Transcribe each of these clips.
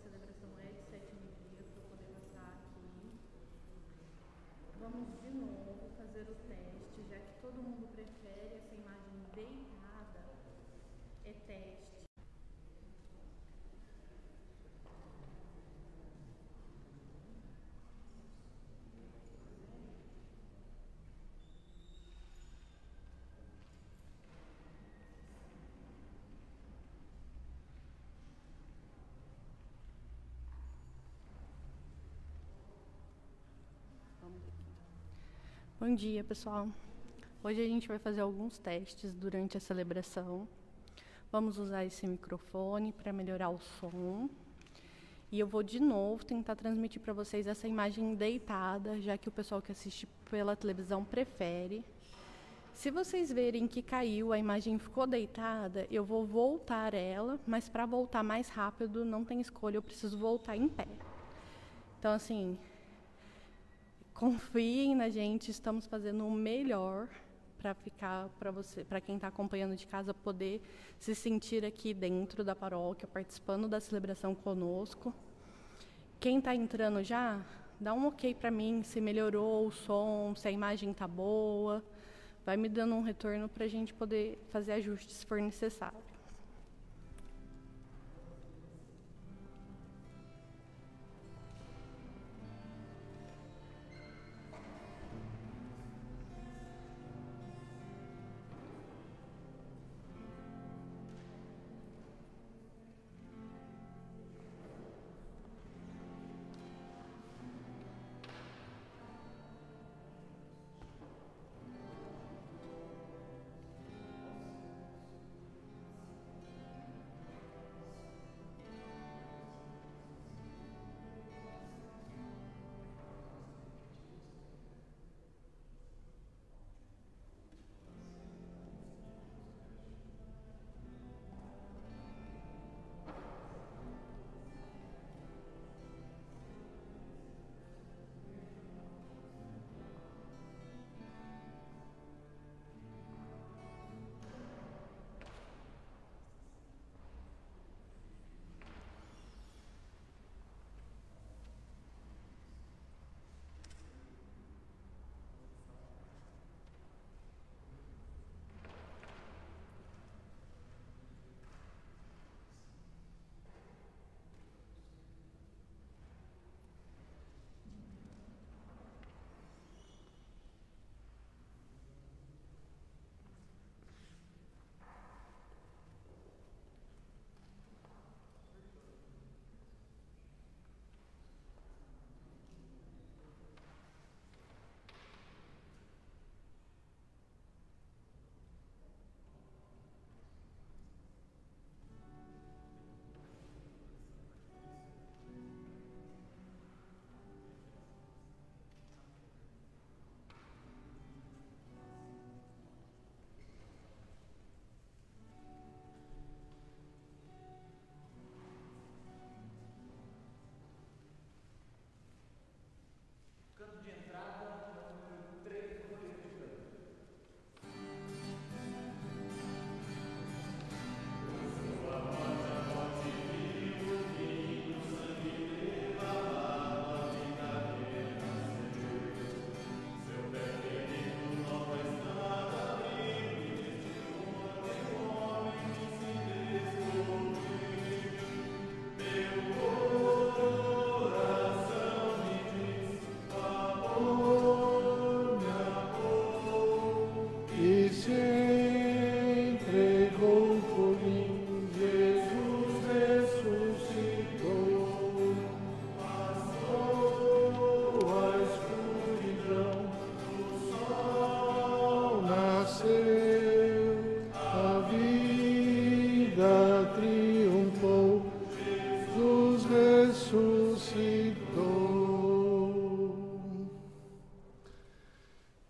celebração é de 7º dia, para eu poder passar aqui. Vamos de novo fazer o teste, já que todo mundo prefere essa imagem deitada, é teste. Bom dia, pessoal. Hoje a gente vai fazer alguns testes durante a celebração. Vamos usar esse microfone para melhorar o som. E eu vou de novo tentar transmitir para vocês essa imagem deitada, já que o pessoal que assiste pela televisão prefere. Se vocês verem que caiu, a imagem ficou deitada, eu vou voltar ela, mas para voltar mais rápido não tem escolha, eu preciso voltar em pé. Então, assim, confiem na gente, estamos fazendo o melhor para ficar para quem está acompanhando de casa poder se sentir aqui dentro da paróquia, participando da celebração conosco. Quem está entrando já, dá um ok para mim, se melhorou o som, se a imagem está boa, vai me dando um retorno para a gente poder fazer ajustes se for necessário.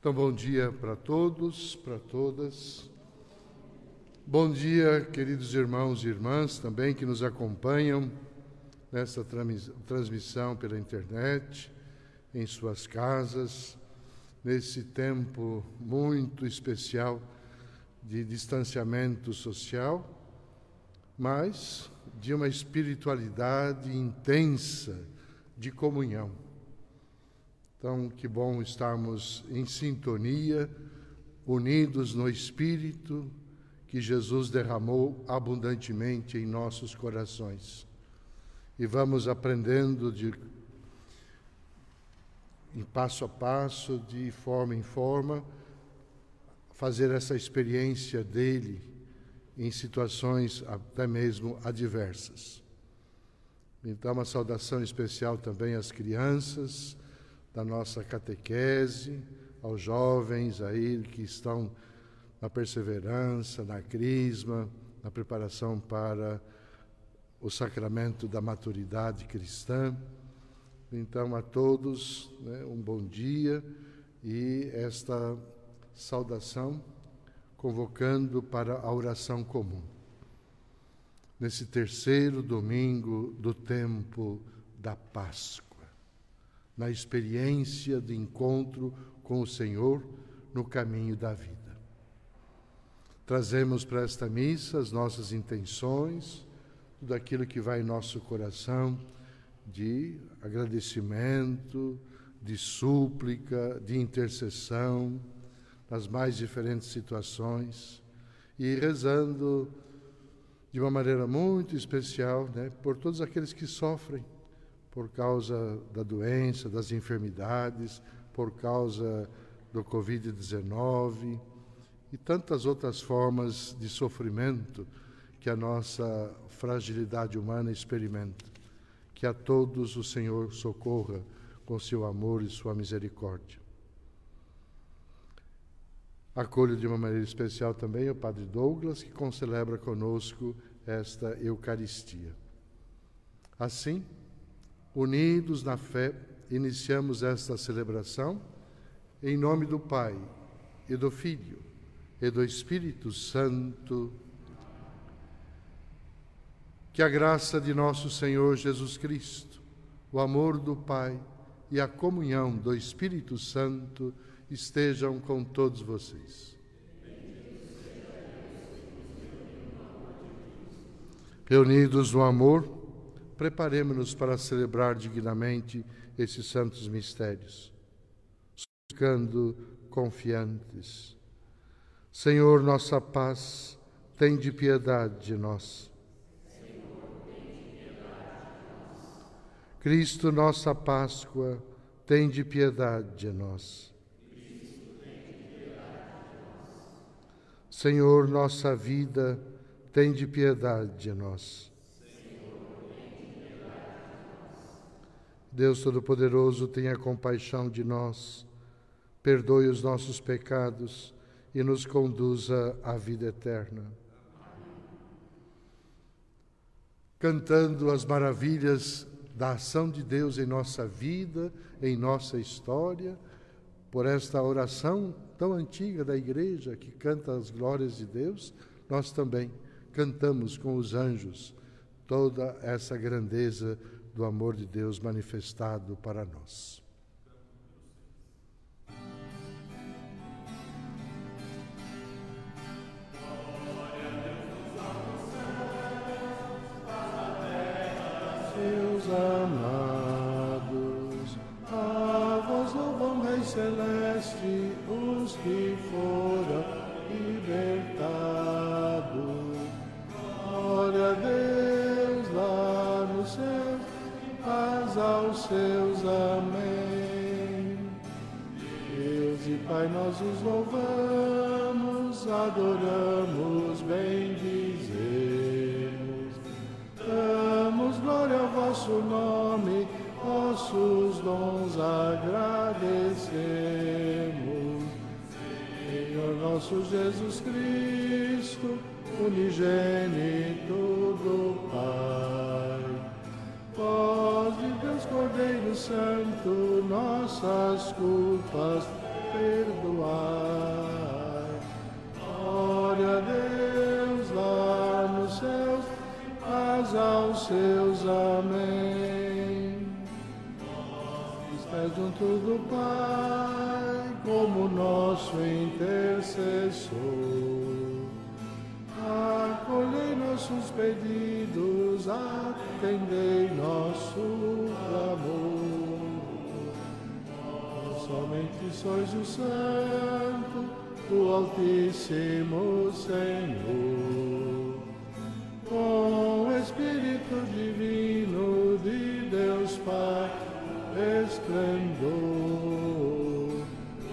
Então, bom dia para todos, para todas. Bom dia, queridos irmãos e irmãs também que nos acompanham nessa transmissão pela internet, em suas casas, nesse tempo muito especial de distanciamento social, mas de uma espiritualidade intensa de comunhão. Então, que bom estarmos em sintonia, unidos no Espírito que Jesus derramou abundantemente em nossos corações. E vamos aprendendo em passo a passo, de forma em forma, fazer essa experiência dele em situações até mesmo adversas. Então, uma saudação especial também às crianças da nossa catequese, aos jovens aí que estão na perseverança, na crisma, na preparação para o sacramento da maturidade cristã. Então, a todos, um bom dia e esta saudação convocando para a oração comum. Nesse terceiro domingo do tempo da Páscoa, na experiência de encontro com o Senhor no caminho da vida. Trazemos para esta missa as nossas intenções, tudo aquilo que vai em nosso coração de agradecimento, de súplica, de intercessão, nas mais diferentes situações, e rezando de uma maneira muito especial, por todos aqueles que sofrem por causa da doença, das enfermidades, por causa do Covid-19 e tantas outras formas de sofrimento que a nossa fragilidade humana experimenta. Que a todos o Senhor socorra com seu amor e sua misericórdia. Acolho de uma maneira especial também o Padre Douglas, que concelebra conosco esta Eucaristia. Assim, unidos na fé, iniciamos esta celebração em nome do Pai, e do Filho, e do Espírito Santo. Que a graça de nosso Senhor Jesus Cristo, o amor do Pai e a comunhão do Espírito Santo estejam com todos vocês. Reunidos no amor, preparemo-nos para celebrar dignamente esses santos mistérios, buscando confiantes. Senhor, nossa paz, tende piedade de nós. Cristo, nossa Páscoa, tende piedade de nós. Senhor, nossa vida, tende piedade de nós. Deus Todo-Poderoso, tenha compaixão de nós, perdoe os nossos pecados e nos conduza à vida eterna. Cantando as maravilhas da ação de Deus em nossa vida, em nossa história, por esta oração tão antiga da Igreja que canta as glórias de Deus, nós também cantamos com os anjos toda essa grandeza do amor de Deus manifestado para nós. Seus amados, a vós louvam, Rei Celeste, os que foram libertados. Glória a Deus lá no céu, paz aos seus, amém. Deus e Pai, nós os louvamos, adoramos, bendizemos. Damos glória ao vosso nome, vossos dons agradecemos. Senhor nosso Jesus Cristo, unigênito do Pai, vós de Deus Cordeiro Santo, nossas culpas perdoai. Glória a Deus lá nos céus, paz aos seus, amém. Estás junto do Pai, como nosso intercessor. acolhei nossos pedidos, atendei nosso clamor. Somente sois o Santo do Altíssimo Senhor, com o Espírito Divino de Deus Pai, esplendor.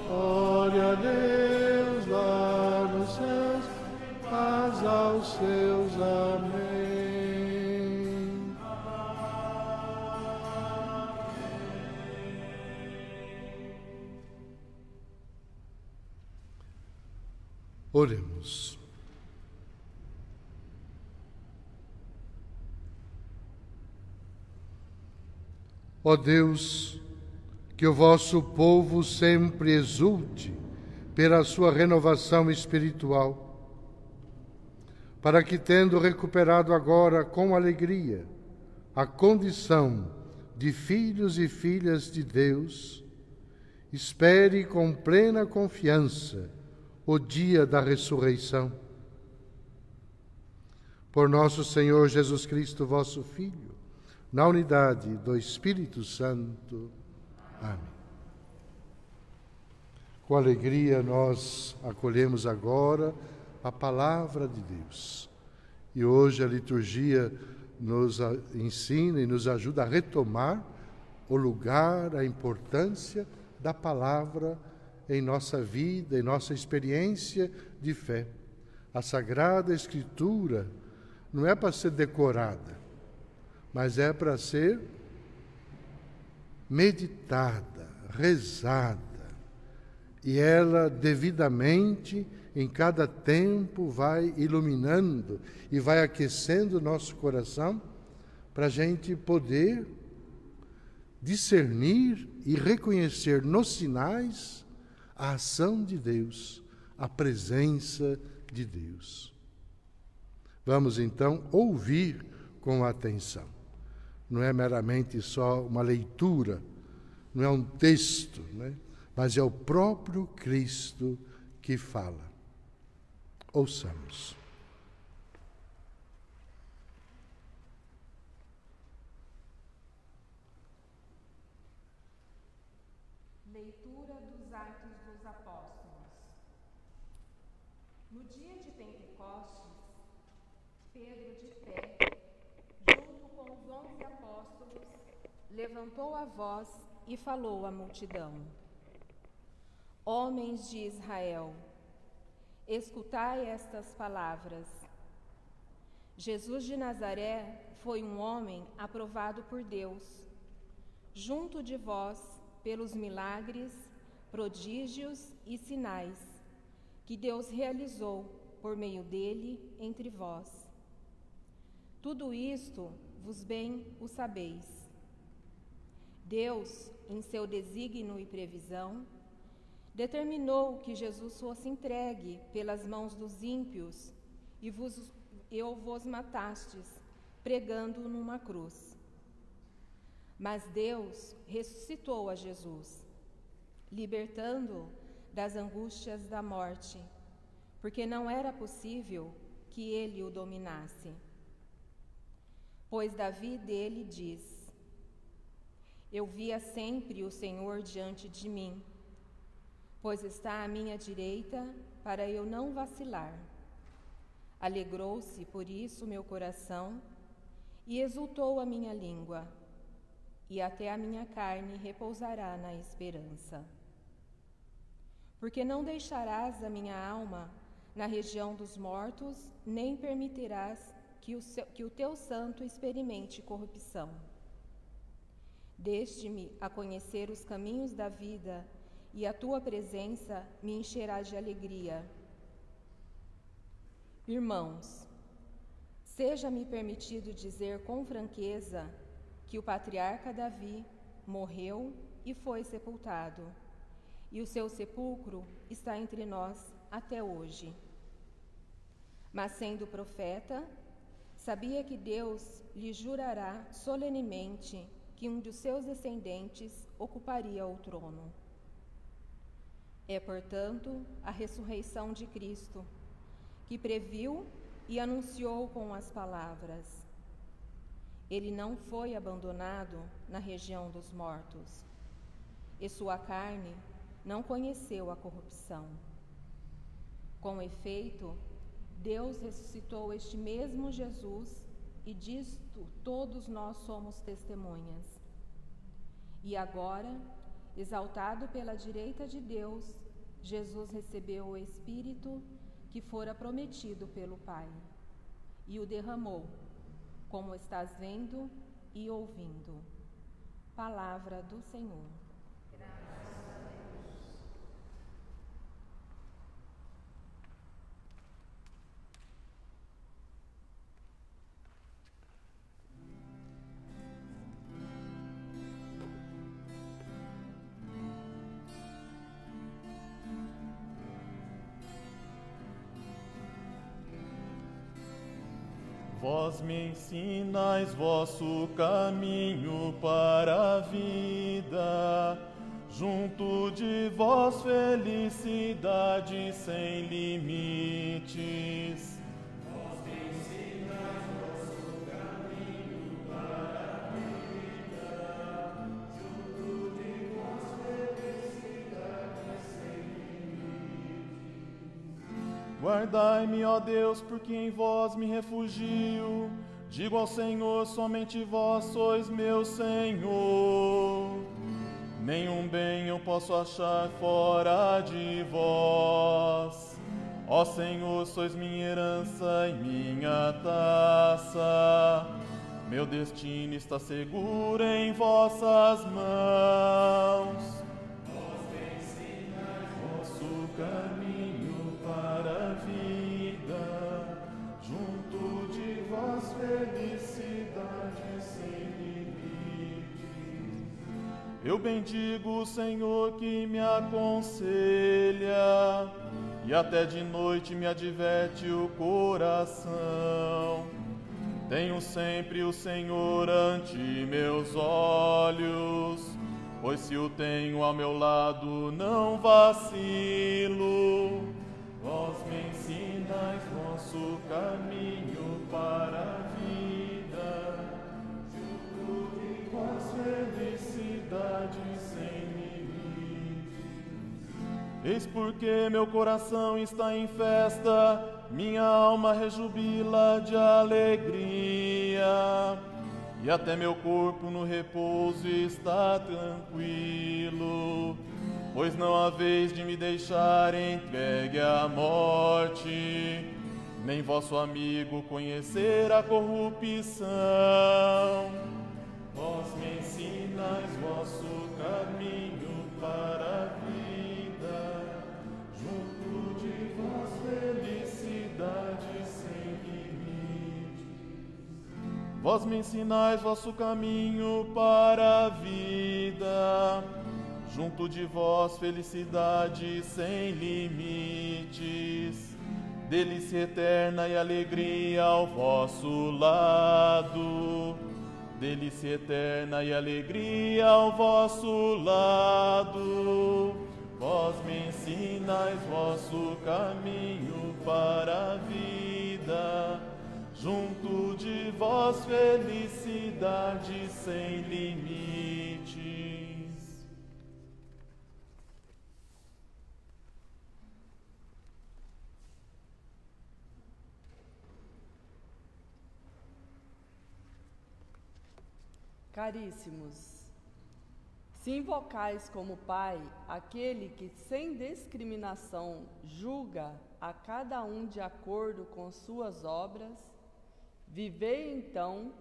Glória a Deus lá nos céus, paz aos seus. Amém. Oremos. Ó Deus, que o vosso povo sempre exulte pela sua renovação espiritual, para que, tendo recuperado agora com alegria a condição de filhos e filhas de Deus, espere com plena confiança o dia da ressurreição. Por nosso Senhor Jesus Cristo, vosso Filho, na unidade do Espírito Santo. Amém. Com alegria nós acolhemos agora a palavra de Deus. E hoje a liturgia nos ensina e nos ajuda a retomar o lugar, a importância da palavra em nossa vida, em nossa experiência de fé. A Sagrada Escritura não é para ser decorada, mas é para ser meditada, rezada. E ela, devidamente, em cada tempo, vai iluminando e vai aquecendo o nosso coração para a gente poder discernir e reconhecer nos sinais a ação de Deus, a presença de Deus. Vamos então ouvir com atenção. Não é meramente só uma leitura, não é um texto, né? Mas é o próprio Cristo que fala. Ouçamos. Leitura dos Atos dos Apóstolos. No dia de Pentecostes, Pedro, de pé, junto com os 11 apóstolos, levantou a voz e falou à multidão: Homens de Israel, escutai estas palavras. Jesus de Nazaré foi um homem aprovado por Deus, junto de vós, pelos milagres, prodígios e sinais que Deus realizou por meio dele entre vós. Tudo isto vos bem o sabeis. Deus, em seu desígnio e previsão, determinou que Jesus fosse entregue pelas mãos dos ímpios e vos matastes, pregando-o numa cruz. Mas Deus ressuscitou a Jesus, libertando-o das angústias da morte, porque não era possível que ele o dominasse. Pois Davi dele diz: Eu via sempre o Senhor diante de mim, pois está à minha direita para eu não vacilar. Alegrou-se por isso meu coração e exultou a minha língua, e até a minha carne repousará na esperança. Porque não deixarás a minha alma na região dos mortos, nem permitirás que o teu santo experimente corrupção. Deste-me a conhecer os caminhos da vida, e a tua presença me encherá de alegria. Irmãos, seja-me permitido dizer com franqueza que o patriarca Davi morreu e foi sepultado, e o seu sepulcro está entre nós até hoje. Mas sendo profeta, sabia que Deus lhe jurará solenemente que um dos seus descendentes ocuparia o trono. É, portanto, a ressurreição de Cristo, que previu e anunciou com as palavras: Ele não foi abandonado na região dos mortos, e sua carne não conheceu a corrupção. Com efeito, Deus ressuscitou este mesmo Jesus, e disto todos nós somos testemunhas. E agora, exaltado pela direita de Deus, Jesus recebeu o Espírito que fora prometido pelo Pai, e o derramou, como estás vendo e ouvindo. Palavra do Senhor. Vós me ensinais vosso caminho para a vida, junto de vós felicidade sem limites. Vós me ensinais vosso caminho para a vida, junto de vós felicidade sem limites. Guardai-me, ó Deus, porque em vós me refugio. Digo ao Senhor, somente vós sois meu Senhor. Nenhum bem eu posso achar fora de vós. Ó Senhor, sois minha herança e minha taça. Meu destino está seguro em vossas mãos. Vós me ensinais vosso caminho para a vida, junto de vós felicidade sem limites. Eu bendigo o Senhor que me aconselha, e até de noite me adverte o coração. Tenho sempre o Senhor ante meus olhos, pois se o tenho ao meu lado não vacilo. Vós me ensinais vosso caminho para a vida, junto de vós felicidade sem limites. Eis porque meu coração está em festa, minha alma rejubila de alegria, e até meu corpo no repouso está tranquilo. Pois não há vez de me deixar entregue à morte, nem vosso amigo conhecer a corrupção. Vós me ensinais vosso caminho para a vida, junto de vós felicidade sem limites. Vós me ensinais vosso caminho para a vida, junto de vós felicidade sem limites, delícia eterna e alegria ao vosso lado, delícia eterna e alegria ao vosso lado. Vós me ensinais vosso caminho para a vida, junto de vós felicidade sem limites. Caríssimos, se invocais como Pai aquele que sem discriminação julga a cada um de acordo com suas obras, vivei então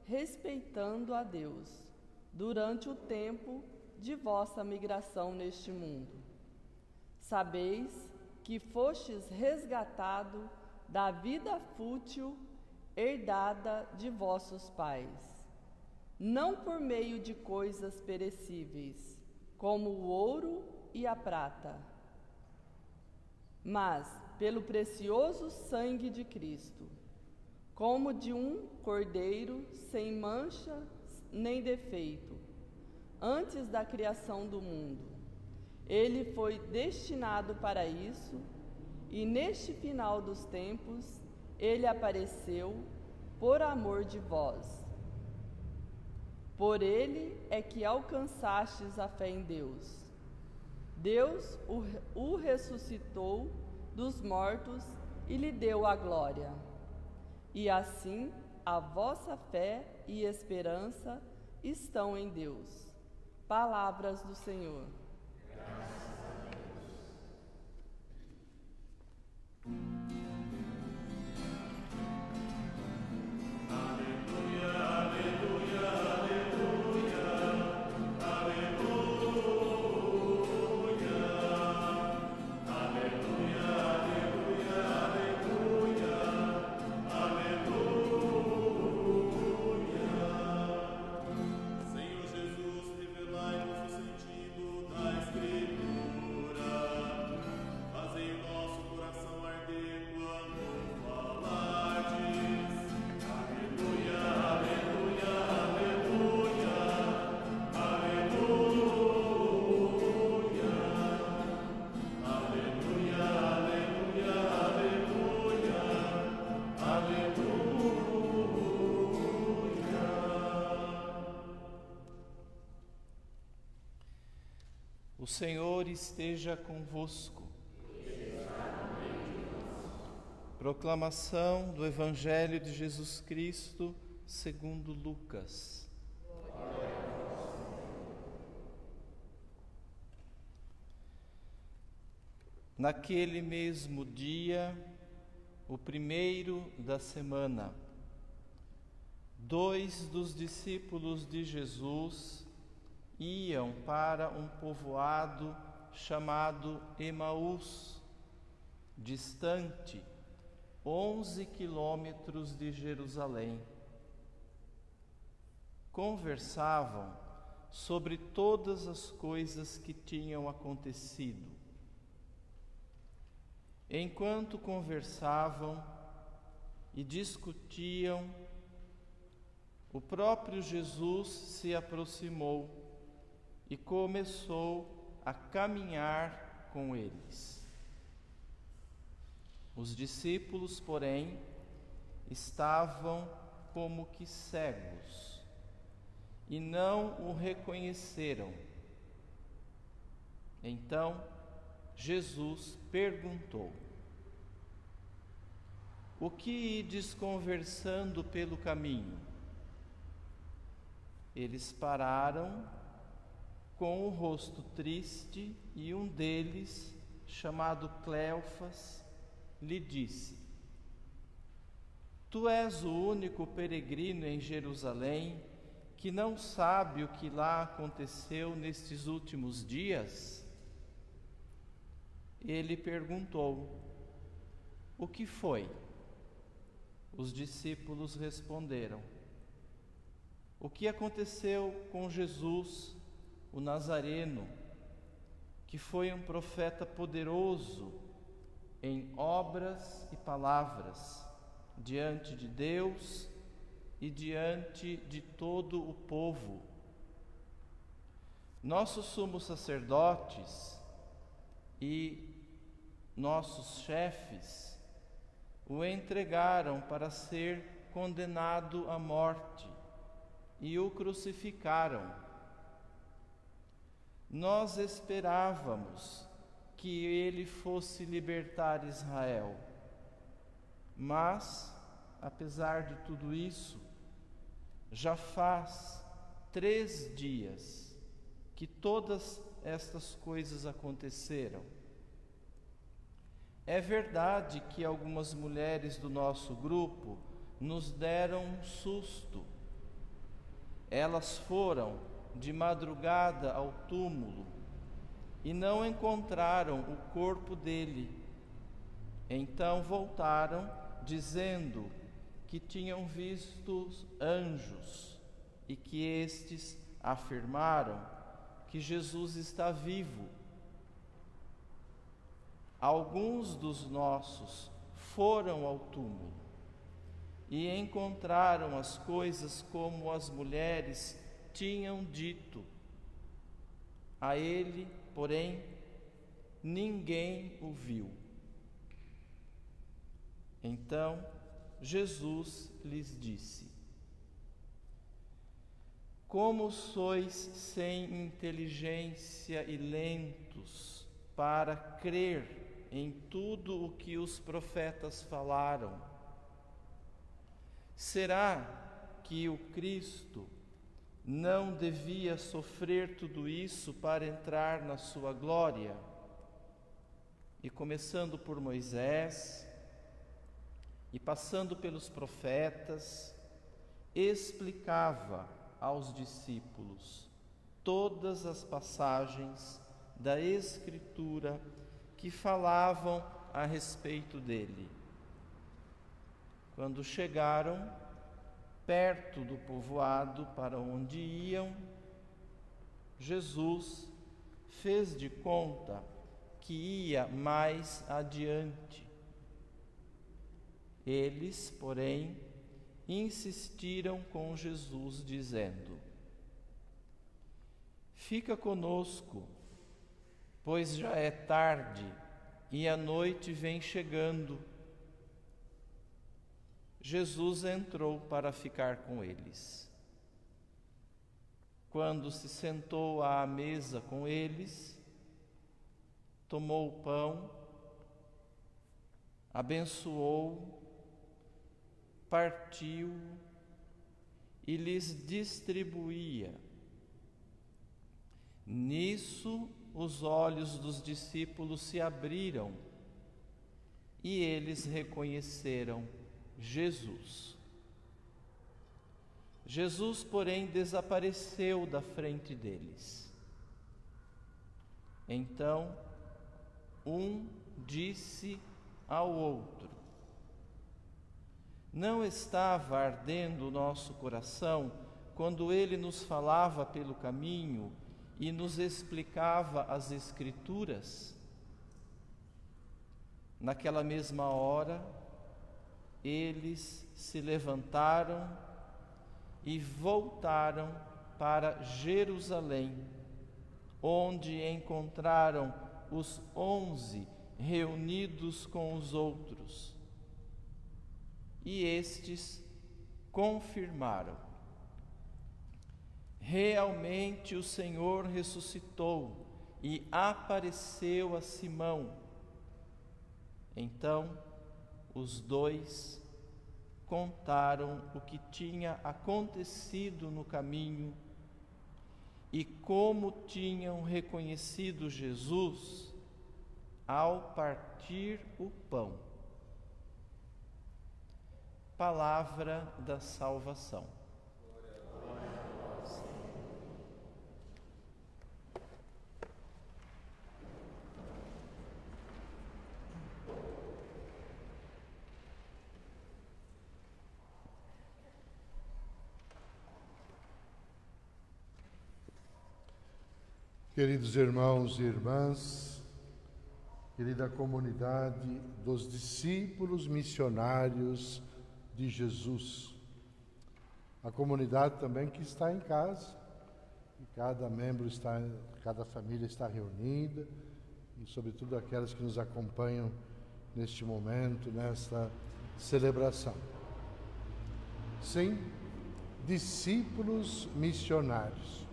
respeitando a Deus durante o tempo de vossa migração neste mundo. Sabeis que fostes resgatado da vida fútil herdada de vossos pais, não por meio de coisas perecíveis, como o ouro e a prata, mas pelo precioso sangue de Cristo, como de um cordeiro sem mancha nem defeito, antes da criação do mundo. Ele foi destinado para isso, e neste final dos tempos ele apareceu por amor de vós. Por ele é que alcançastes a fé em Deus. Deus o ressuscitou dos mortos e lhe deu a glória. E assim a vossa fé e esperança estão em Deus. Palavras do Senhor. O Senhor esteja convosco. Proclamação do Evangelho de Jesus Cristo segundo Lucas. Naquele mesmo dia, o primeiro da semana, 2 dos discípulos de Jesus iam para um povoado chamado Emaús, distante 11 quilômetros de Jerusalém. Conversavam sobre todas as coisas que tinham acontecido. Enquanto conversavam e discutiam, o próprio Jesus se aproximou e começou a caminhar com eles. Os discípulos, porém, estavam como que cegos e não o reconheceram. Então, Jesus perguntou: o que ides conversando pelo caminho? Eles pararam com o rosto triste e um deles, chamado Cleofas, lhe disse: tu és o único peregrino em Jerusalém que não sabe o que lá aconteceu nestes últimos dias? Ele perguntou: o que foi? Os discípulos responderam: o que aconteceu com Jesus, o Nazareno, que foi um profeta poderoso em obras e palavras, diante de Deus e diante de todo o povo. Nossos sumos sacerdotes e nossos chefes o entregaram para ser condenado à morte e o crucificaram. Nós esperávamos que ele fosse libertar Israel, mas, apesar de tudo isso, já faz 3 dias que todas estas coisas aconteceram. É verdade que algumas mulheres do nosso grupo nos deram um susto. Elas foram de madrugada ao túmulo e não encontraram o corpo dele. Então voltaram, dizendo que tinham visto anjos e que estes afirmaram que Jesus está vivo. Alguns dos nossos foram ao túmulo e encontraram as coisas como as mulheres tinham dito. A ele, porém, ninguém o viu. Então Jesus lhes disse: Como sois sem inteligência e lentos para crer em tudo o que os profetas falaram? Será que o Cristo não devia sofrer tudo isso para entrar na sua glória? E começando por Moisés e passando pelos profetas, explicava aos discípulos todas as passagens da Escritura que falavam a respeito dele. Quando chegaram perto do povoado para onde iam, Jesus fez de conta que ia mais adiante. Eles, porém, insistiram com Jesus, dizendo: Fica conosco, pois já é tarde e a noite vem chegando. Jesus entrou para ficar com eles. Quando se sentou à mesa com eles, tomou o pão, abençoou, partiu e lhes distribuía. Nisso, os olhos dos discípulos se abriram e eles reconheceram Jesus. Jesus, porém, desapareceu da frente deles. Então, um disse ao outro: Não estava ardendo o nosso coração quando ele nos falava pelo caminho e nos explicava as Escrituras? Naquela mesma hora, eles se levantaram e voltaram para Jerusalém, onde encontraram os 11 reunidos com os outros. E estes confirmaram: realmente o Senhor ressuscitou e apareceu a Simão. Então, os dois contaram o que tinha acontecido no caminho e como tinham reconhecido Jesus ao partir o pão. Palavra da salvação. Queridos irmãos e irmãs, querida comunidade dos discípulos missionários de Jesus, a comunidade também que está em casa, e cada família está reunida, e sobretudo aquelas que nos acompanham neste momento, nesta celebração. Sim, discípulos missionários.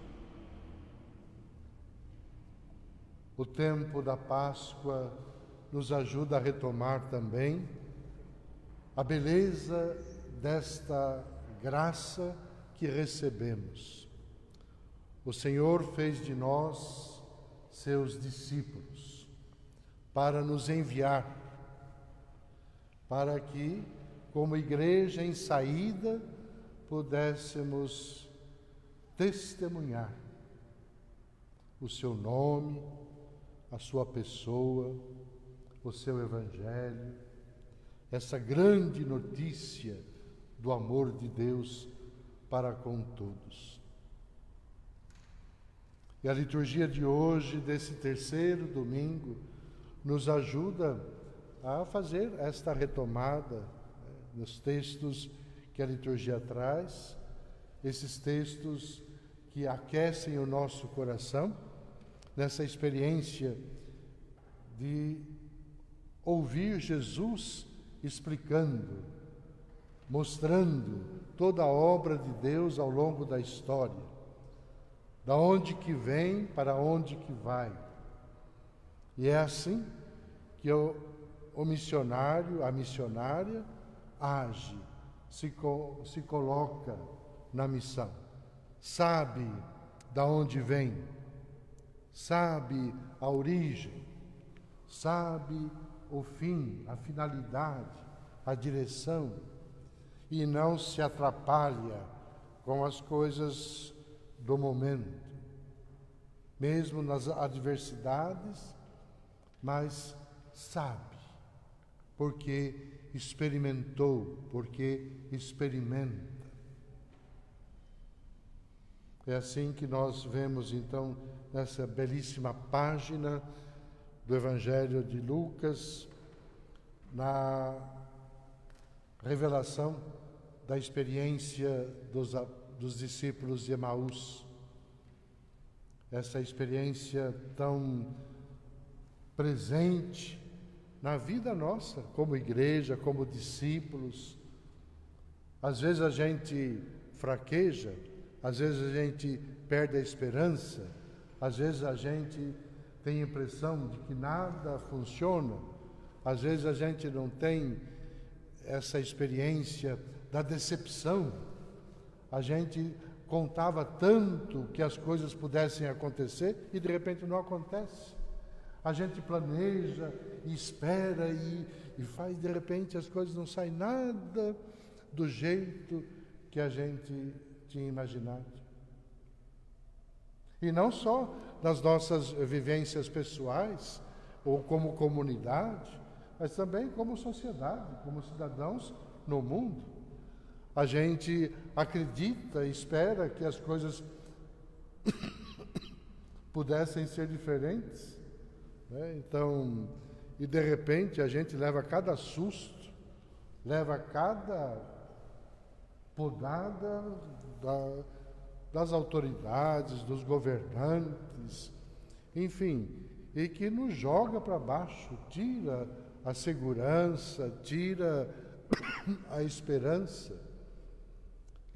O tempo da Páscoa nos ajuda a retomar também a beleza desta graça que recebemos. O Senhor fez de nós seus discípulos para nos enviar, para que, como igreja em saída, pudéssemos testemunhar o seu nome, a sua pessoa, o seu evangelho, essa grande notícia do amor de Deus para com todos. E a liturgia de hoje, desse terceiro domingo, nos ajuda a fazer esta retomada nos textos que a liturgia traz, esses textos que aquecem o nosso coração, nessa experiência de ouvir Jesus explicando mostrando toda a obra de Deus ao longo da história, da onde que vem para onde que vai. E é assim que o missionário, a missionária, age, se coloca na missão, sabe da onde vem, sabe a origem, sabe o fim, a finalidade, a direção, e não se atrapalha com as coisas do momento, mesmo nas adversidades, mas sabe, porque experimentou, porque experimenta. É assim que nós vemos, então, nessa belíssima página do Evangelho de Lucas, na revelação da experiência dos discípulos de Emaús. Essa experiência tão presente na vida nossa, como igreja, como discípulos. Às vezes a gente fraqueja, às vezes a gente perde a esperança, às vezes a gente tem a impressão de que nada funciona, às vezes a gente não tem essa experiência da decepção. A gente contava tanto que as coisas pudessem acontecer e de repente não acontece. A gente planeja e espera e faz, de repente as coisas não saem nada do jeito que a gente tinha imaginado. E não só nas nossas vivências pessoais ou como comunidade, mas também como sociedade, como cidadãos no mundo. A gente acredita e espera que as coisas pudessem ser diferentes, né? Então, e de repente a gente leva cada susto, leva cada podada das autoridades, dos governantes, enfim, e que nos joga para baixo, tira a segurança, tira a esperança.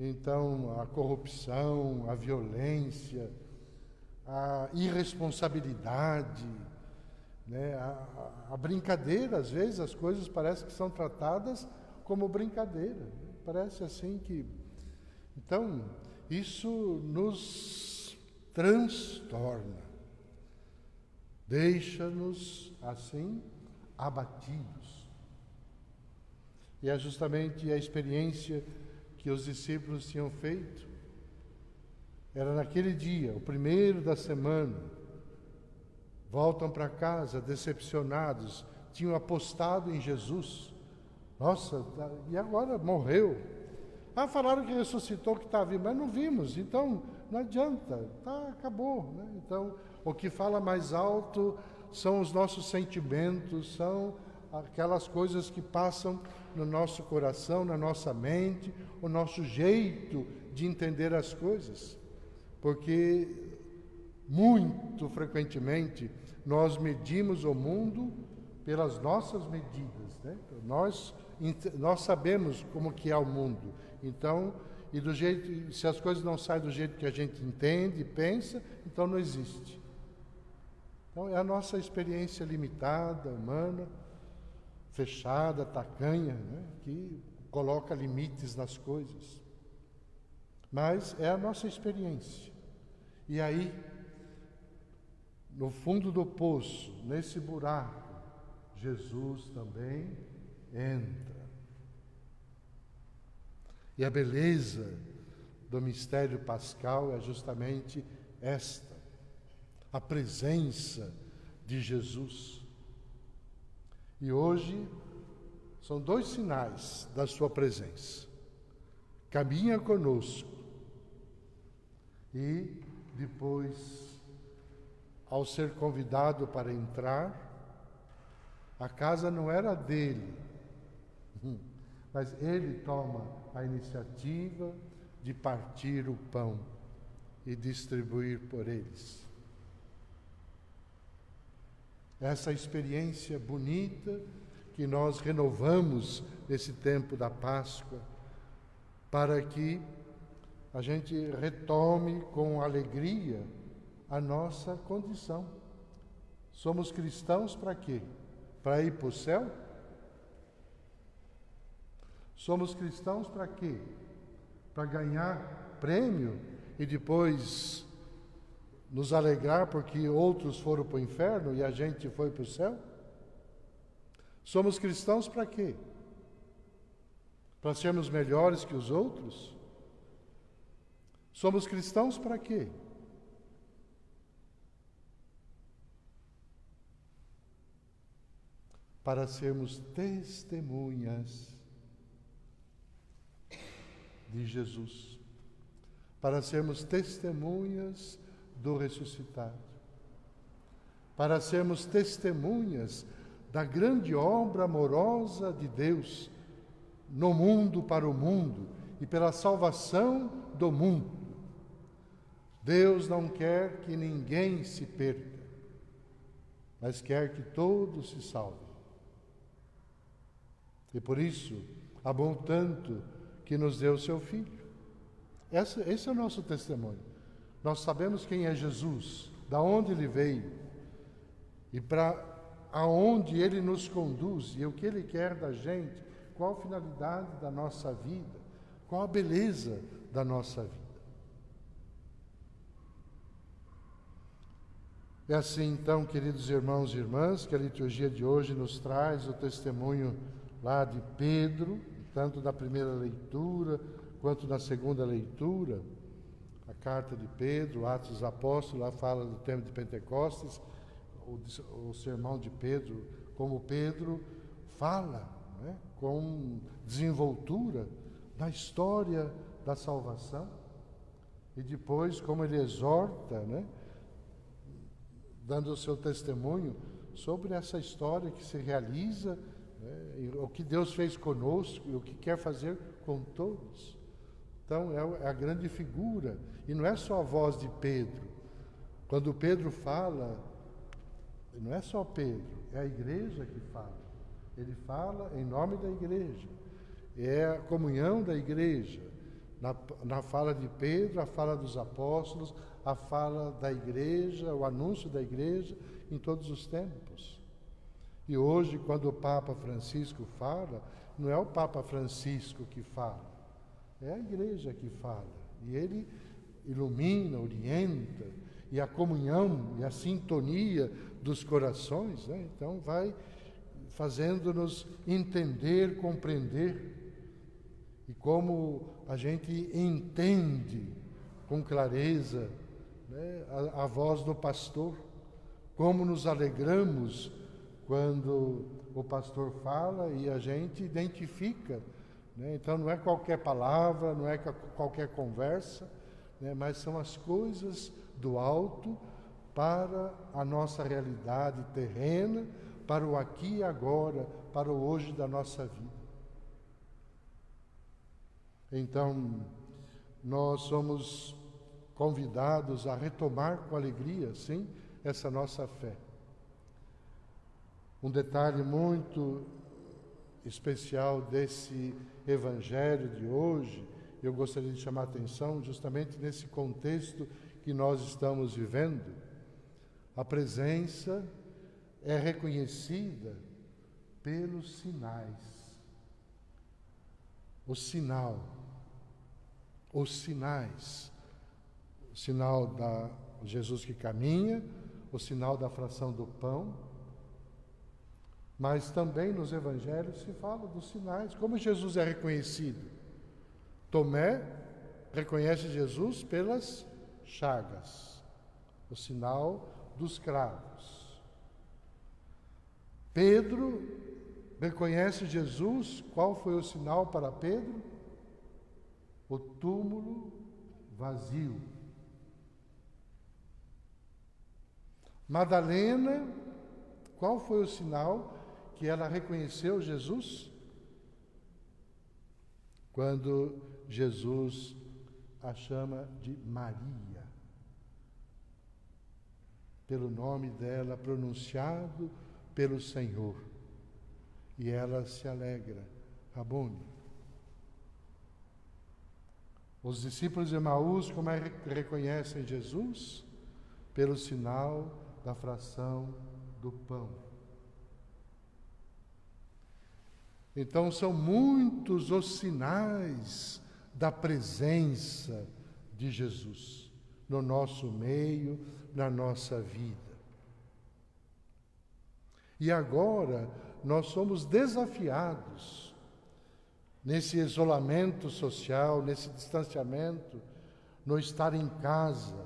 Então, a corrupção, a violência, a irresponsabilidade, né? A brincadeira, às vezes as coisas parecem que são tratadas como brincadeira. Parece assim que... Então, isso nos transtorna, deixa-nos assim abatidos. E é justamente a experiência que os discípulos tinham feito. Era naquele dia, o primeiro da semana. Voltam para casa decepcionados, tinham apostado em Jesus. Nossa, e agora morreu. Falaram que ressuscitou, que está vivo, mas não vimos, então não adianta, acabou, né? Então, o que fala mais alto são os nossos sentimentos, são aquelas coisas que passam no nosso coração, na nossa mente, o nosso jeito de entender as coisas. Porque muito frequentemente nós medimos o mundo pelas nossas medidas, né? Nós sabemos como que é o mundo. Então, e do jeito, se as coisas não saem do jeito que a gente entende e pensa, então não existe. Então é a nossa experiência limitada, humana, fechada, tacanha, né, que coloca limites nas coisas. Mas é a nossa experiência. E aí, no fundo do poço, nesse buraco, Jesus também entra. E a beleza do mistério pascal é justamente esta, a presença de Jesus. E hoje são 2 sinais da sua presença. Caminha conosco e depois, ao ser convidado para entrar, a casa não era dele, mas ele toma a iniciativa de partir o pão e distribuir por eles. Essa experiência bonita que nós renovamos nesse tempo da Páscoa, para que a gente retome com alegria a nossa condição. Somos cristãos para quê? Para ir para o céu? Somos cristãos para quê? Para ganhar prêmio e depois nos alegrar porque outros foram para o inferno e a gente foi para o céu? Somos cristãos para quê? Para sermos melhores que os outros? Somos cristãos para quê? Para sermos testemunhas de Jesus, para sermos testemunhas do ressuscitado, para sermos testemunhas da grande obra amorosa de Deus no mundo, para o mundo e pela salvação do mundo. Deus não quer que ninguém se perca, mas quer que todos se salvem. E por isso, amou tanto que nos deu o seu Filho. Esse é o nosso testemunho. Nós sabemos quem é Jesus, da onde Ele veio e para aonde Ele nos conduz e o que Ele quer da gente, qual a finalidade da nossa vida, qual a beleza da nossa vida. É assim, então, queridos irmãos e irmãs, que a liturgia de hoje nos traz o testemunho lá de Pedro, tanto da primeira leitura quanto da segunda leitura, a carta de Pedro, Atos dos Apóstolos, lá fala do tempo de Pentecostes, o sermão de Pedro, como Pedro fala, né, com desenvoltura da história da salvação, e depois como ele exorta, né, dando o seu testemunho sobre essa história que se realiza, o que Deus fez conosco e o que quer fazer com todos. Então é a grande figura, e não é só a voz de Pedro. Quando Pedro fala, não é só Pedro, é a igreja que fala. Ele fala em nome da igreja, é a comunhão da igreja. Na fala de Pedro, a fala dos apóstolos, a fala da igreja, o anúncio da igreja em todos os tempos. E hoje, quando o Papa Francisco fala, não é o Papa Francisco que fala, é a igreja que fala. E ele ilumina, orienta, e a comunhão e a sintonia dos corações, né? Então vai fazendo-nos entender, compreender. E como a gente entende com clareza, né, a voz do pastor, como nos alegramos quando o pastor fala e a gente identifica, né? Então não é qualquer palavra, não é qualquer conversa, né, mas são as coisas do alto para a nossa realidade terrena, para o aqui e agora, para o hoje da nossa vida. Então, nós somos convidados a retomar com alegria, sim, essa nossa fé. Um detalhe muito especial desse evangelho de hoje, eu gostaria de chamar a atenção justamente nesse contexto que nós estamos vivendo. A presença é reconhecida pelos sinais. Os sinais, o sinal da Jesus que caminha, o sinal da fração do pão, mas também nos evangelhos se fala dos sinais, como Jesus é reconhecido. Tomé reconhece Jesus pelas chagas, o sinal dos cravos. Pedro reconhece Jesus, qual foi o sinal para Pedro? O túmulo vazio. Madalena, qual foi o sinal que ela reconheceu Jesus? Quando Jesus a chama de Maria, pelo nome dela pronunciado pelo Senhor. E ela se alegra, Rabone. Os discípulos de Emaús, como é que reconhecem Jesus? Pelo sinal da fração do pão. Então são muitos os sinais da presença de Jesus no nosso meio, na nossa vida. E agora nós somos desafiados nesse isolamento social, nesse distanciamento, no estar em casa.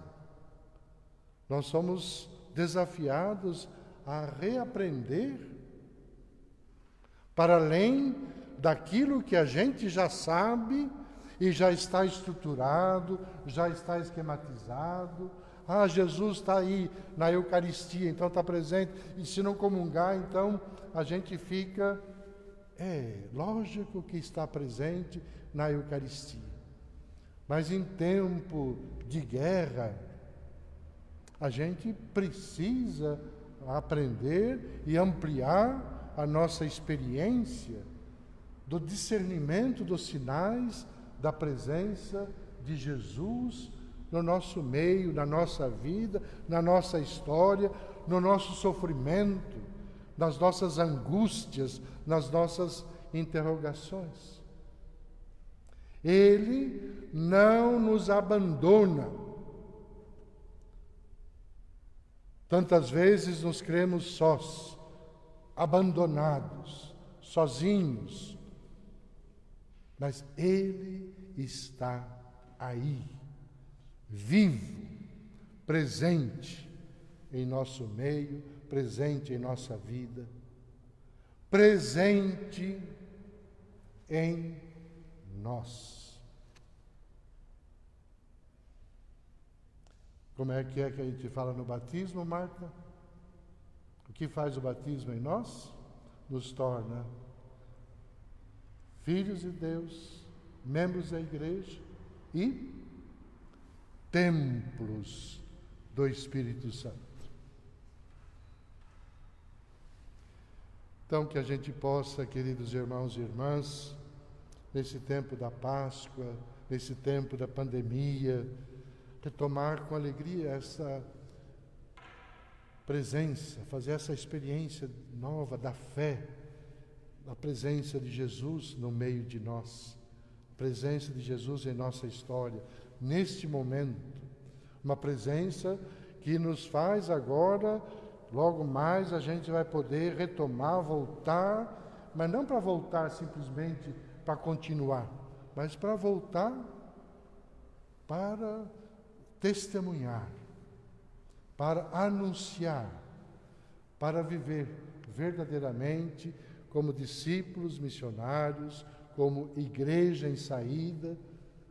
Nós somos desafiados a reaprender, para além daquilo que a gente já sabe e já está estruturado, já está esquematizado. Ah, Jesus está aí na Eucaristia, então está presente, e se não comungar, então a gente fica... É lógico que está presente na Eucaristia, mas em tempo de guerra, a gente precisa aprender e ampliar a nossa experiência do discernimento dos sinais da presença de Jesus no nosso meio, na nossa vida, na nossa história, no nosso sofrimento, nas nossas angústias, nas nossas interrogações. Ele não nos abandona. Tantas vezes nos cremos sós, abandonados, sozinhos, mas Ele está aí, vivo, presente em nosso meio, presente em nossa vida, presente em nós. Como é que a gente fala no batismo, Marta? O que faz o batismo em nós? Nos torna filhos de Deus, membros da igreja e templos do Espírito Santo. Então, que a gente possa, queridos irmãos e irmãs, nesse tempo da Páscoa, nesse tempo da pandemia, retomar com alegria essa presença, fazer essa experiência nova da fé, da presença de Jesus no meio de nós, a presença de Jesus em nossa história, neste momento, uma presença que nos faz agora, logo mais a gente vai poder retomar, voltar, mas não para voltar simplesmente para continuar, mas para voltar para testemunhar, para anunciar, para viver verdadeiramente como discípulos missionários, como igreja em saída,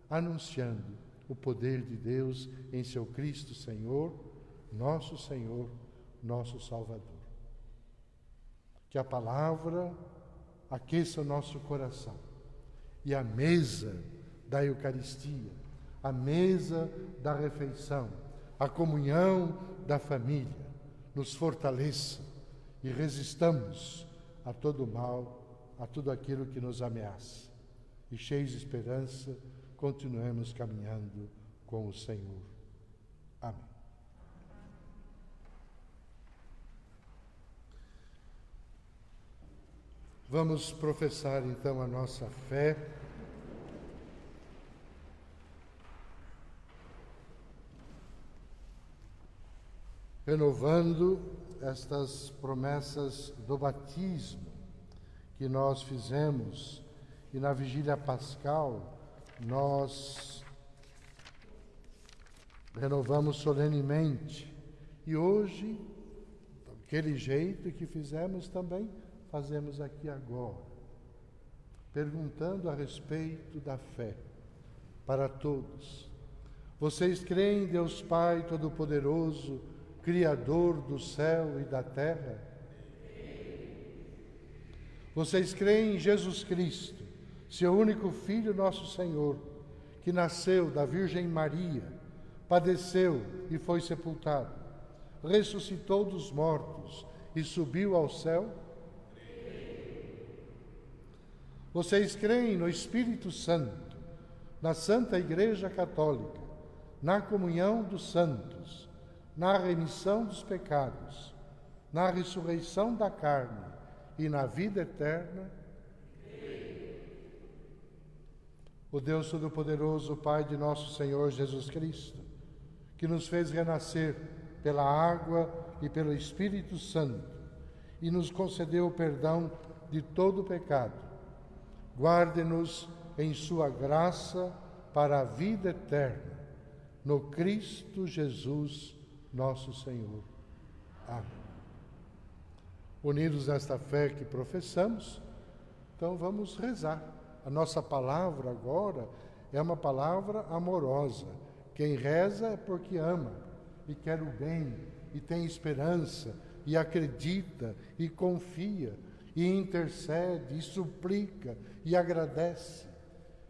anunciando o poder de Deus em seu Cristo Senhor, nosso Salvador. Que a palavra aqueça o nosso coração e a mesa da Eucaristia, a mesa da refeição, a comunhão da família, nos fortaleça e resistamos a todo mal, a tudo aquilo que nos ameaça. E cheios de esperança, continuemos caminhando com o Senhor. Amém. Vamos professar então a nossa fé. Renovando estas promessas do batismo que nós fizemos, e na vigília pascal nós renovamos solenemente, e hoje, daquele jeito que fizemos também, fazemos aqui agora, perguntando a respeito da fé para todos. Vocês creem em Deus Pai Todo-Poderoso, Criador do céu e da terra? Vocês creem em Jesus Cristo, seu único Filho, nosso Senhor, que nasceu da Virgem Maria, padeceu e foi sepultado, ressuscitou dos mortos e subiu ao céu? Vocês creem no Espírito Santo, na Santa Igreja Católica, na comunhão dos santos, na remissão dos pecados, na ressurreição da carne e na vida eterna. O Deus Todo-Poderoso, Pai de nosso Senhor Jesus Cristo, que nos fez renascer pela água e pelo Espírito Santo e nos concedeu o perdão de todo o pecado, guarde-nos em sua graça para a vida eterna, no Cristo Jesus, nosso Senhor. Amém. Unidos nesta fé que professamos, então vamos rezar. A nossa palavra agora é uma palavra amorosa. Quem reza é porque ama e quer o bem, e tem esperança, e acredita, e confia, e intercede, e suplica, e agradece.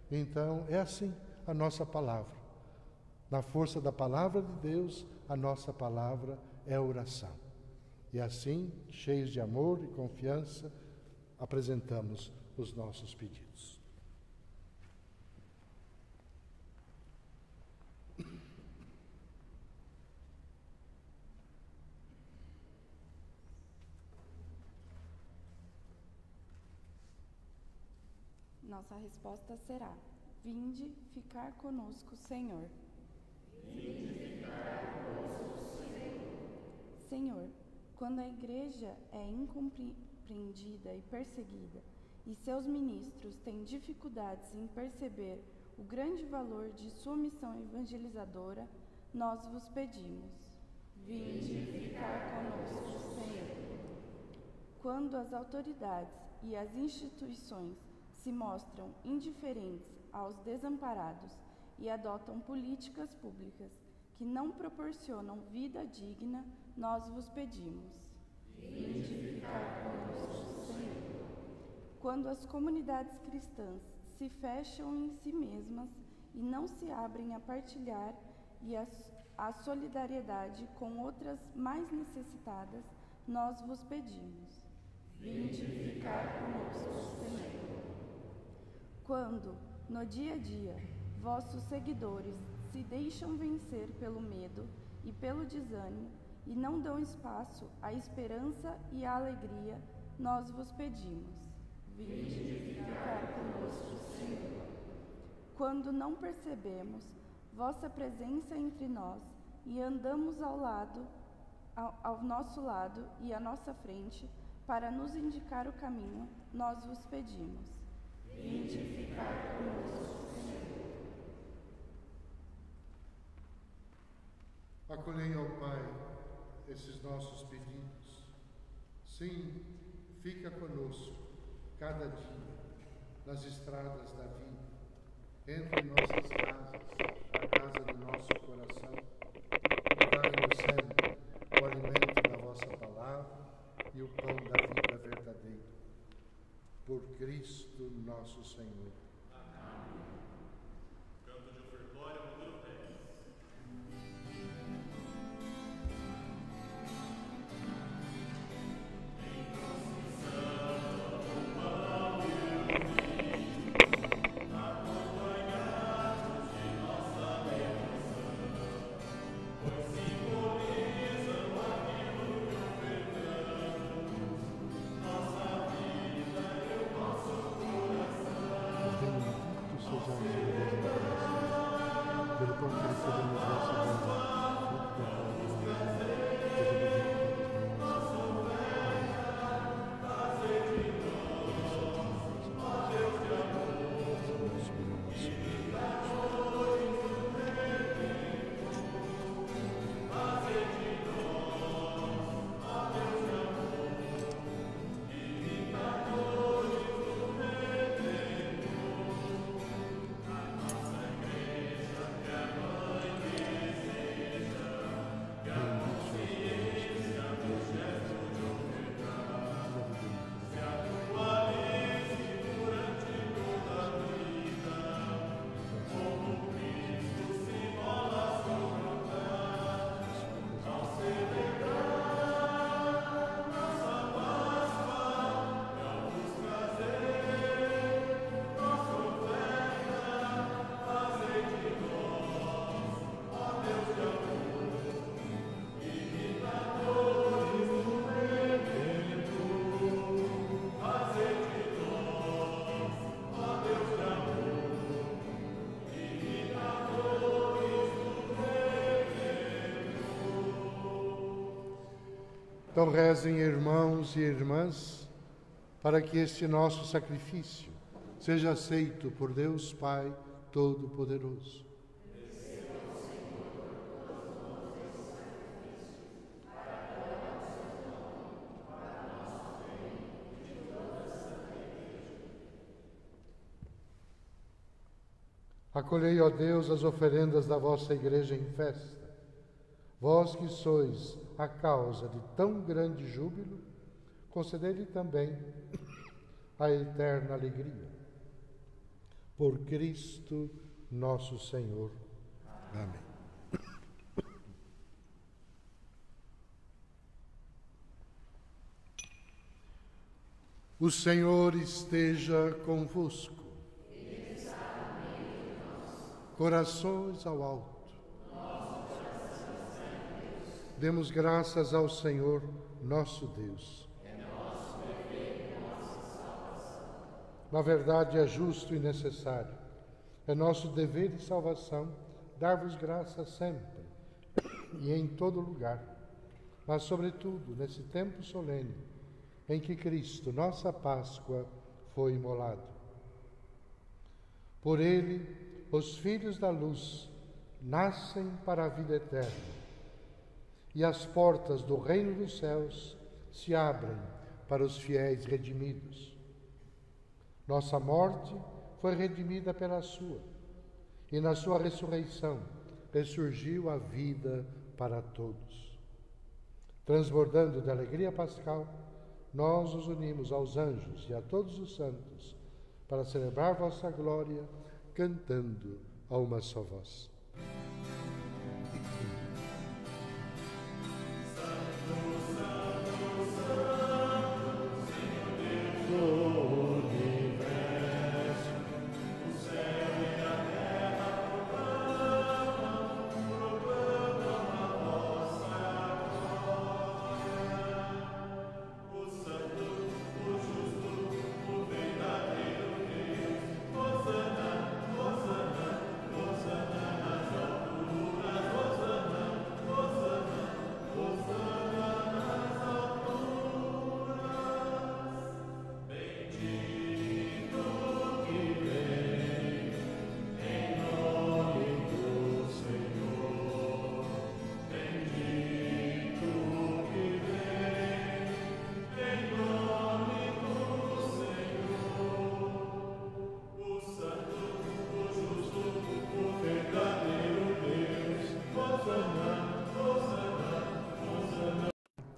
Então, é assim a nossa palavra. Na força da palavra de Deus, a nossa palavra é oração. E assim, cheios de amor e confiança, apresentamos os nossos pedidos. Nossa resposta será: vinde ficar conosco, Senhor. Vinde ficar conosco, Senhor. Senhor, quando a Igreja é incompreendida e perseguida, e seus ministros têm dificuldades em perceber o grande valor de sua missão evangelizadora, nós vos pedimos: vinde ficar conosco, Senhor. Quando as autoridades e as instituições se mostram indiferentes aos desamparados e adotam políticas públicas que não proporcionam vida digna, nós vos pedimos: vinde ficar conosco, Senhor. Quando as comunidades cristãs se fecham em si mesmas e não se abrem a partilhar e a solidariedade com outras mais necessitadas, nós vos pedimos: vinde ficar conosco, Senhor. Quando, no dia a dia, vossos seguidores se deixam vencer pelo medo e pelo desânimo e não dão espaço à esperança e à alegria, nós vos pedimos: vinde ficar conosco, Senhor. Quando não percebemos vossa presença entre nós e andamos ao nosso lado e à nossa frente para nos indicar o caminho, nós vos pedimos: vinde ficar conosco, Senhor. Acolhei, ó Pai, esses nossos pedidos. Sim, fica conosco, cada dia, nas estradas da vida, entre nossas casas, a casa do nosso coração. Dai-nos sempre o alimento da vossa palavra e o pão da vida verdadeira. Por Cristo nosso Senhor. Amém. Canto de ofertório número 10. Então rezem, irmãos e irmãs, para que este nosso sacrifício seja aceito por Deus Pai Todo-Poderoso. Acolhei, ó Deus, as oferendas da vossa Igreja em festa. Vós que sois a causa de tão grande júbilo, concedei-lhe também a eterna alegria. Por Cristo nosso Senhor. Amém. O Senhor esteja convosco. Corações ao alto. Demos graças ao Senhor, nosso Deus. Na verdade, é justo e necessário. É nosso dever e salvação dar-vos graças sempre e em todo lugar, mas, sobretudo, nesse tempo solene em que Cristo, nossa Páscoa, foi imolado. Por ele, os filhos da luz nascem para a vida eterna e as portas do reino dos céus se abrem para os fiéis redimidos. Nossa morte foi redimida pela sua, e na sua ressurreição ressurgiu a vida para todos. Transbordando de alegria pascal, nós nos unimos aos anjos e a todos os santos para celebrar vossa glória, cantando a uma só voz.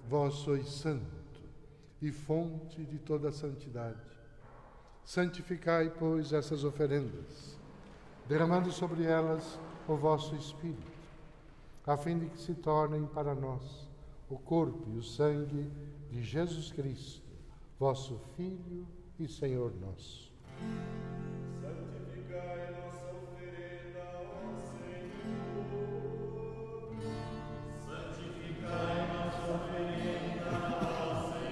Vós sois santo e fonte de toda santidade. Santificai, pois, essas oferendas, derramando sobre elas o vosso Espírito, a fim de que se tornem para nós o corpo e o sangue de Jesus Cristo, vosso Filho e Senhor nosso. Santificai nossa oferenda, ó Senhor. Santificai nossa oferenda, ó Senhor.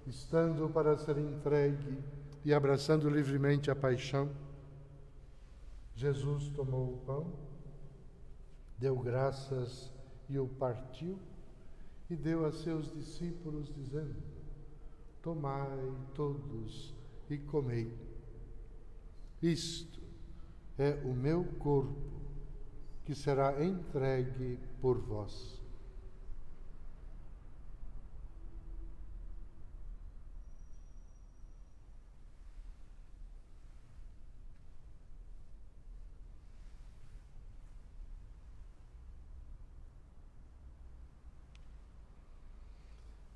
Estando para ser entregue e abraçando livremente a paixão, Jesus tomou o pão, deu graças e o partiu, e deu a seus discípulos, dizendo: tomai todos e comei. Isto é o meu corpo, que será entregue por vós.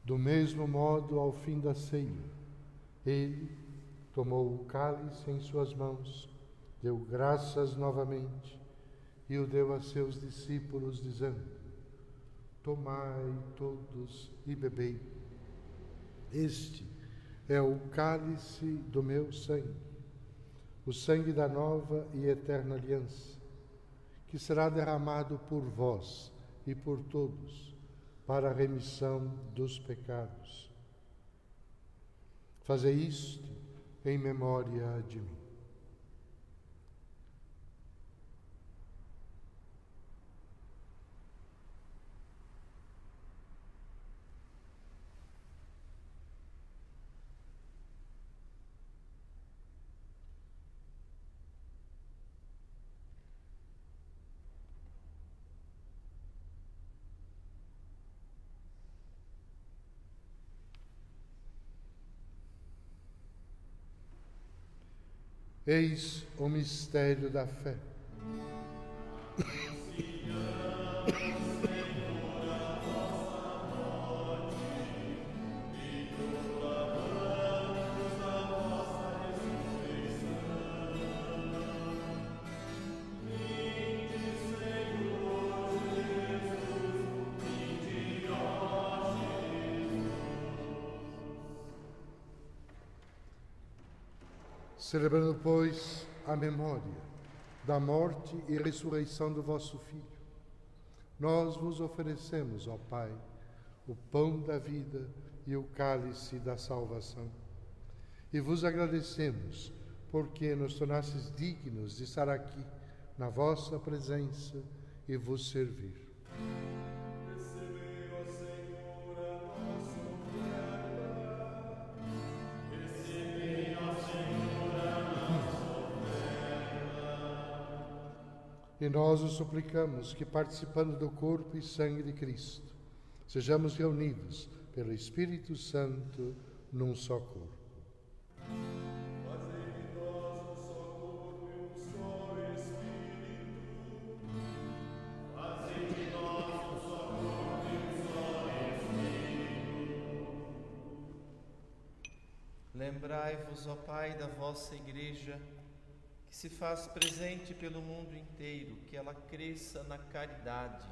Do mesmo modo, ao fim da ceia, ele tomou o cálice em suas mãos, deu graças novamente e o deu a seus discípulos, dizendo: tomai todos e bebei. Este é o cálice do meu sangue, o sangue da nova e eterna aliança, que será derramado por vós e por todos, para a remissão dos pecados. Fazei isto em memória de mim. Eis o mistério da fé. Celebrando, pois, a memória da morte e ressurreição do vosso Filho, nós vos oferecemos, ó Pai, o pão da vida e o cálice da salvação. E vos agradecemos, porque nos tornastes dignos de estar aqui, na vossa presença, e vos servir. E nós os suplicamos que, participando do corpo e sangue de Cristo, sejamos reunidos pelo Espírito Santo num só corpo. Fazei de nós um só corpo e um só Espírito. Fazei de nós um só corpo e um só Espírito. Lembrai-vos, ó Pai, da vossa Igreja, que se faz presente pelo mundo inteiro, que ela cresça na caridade,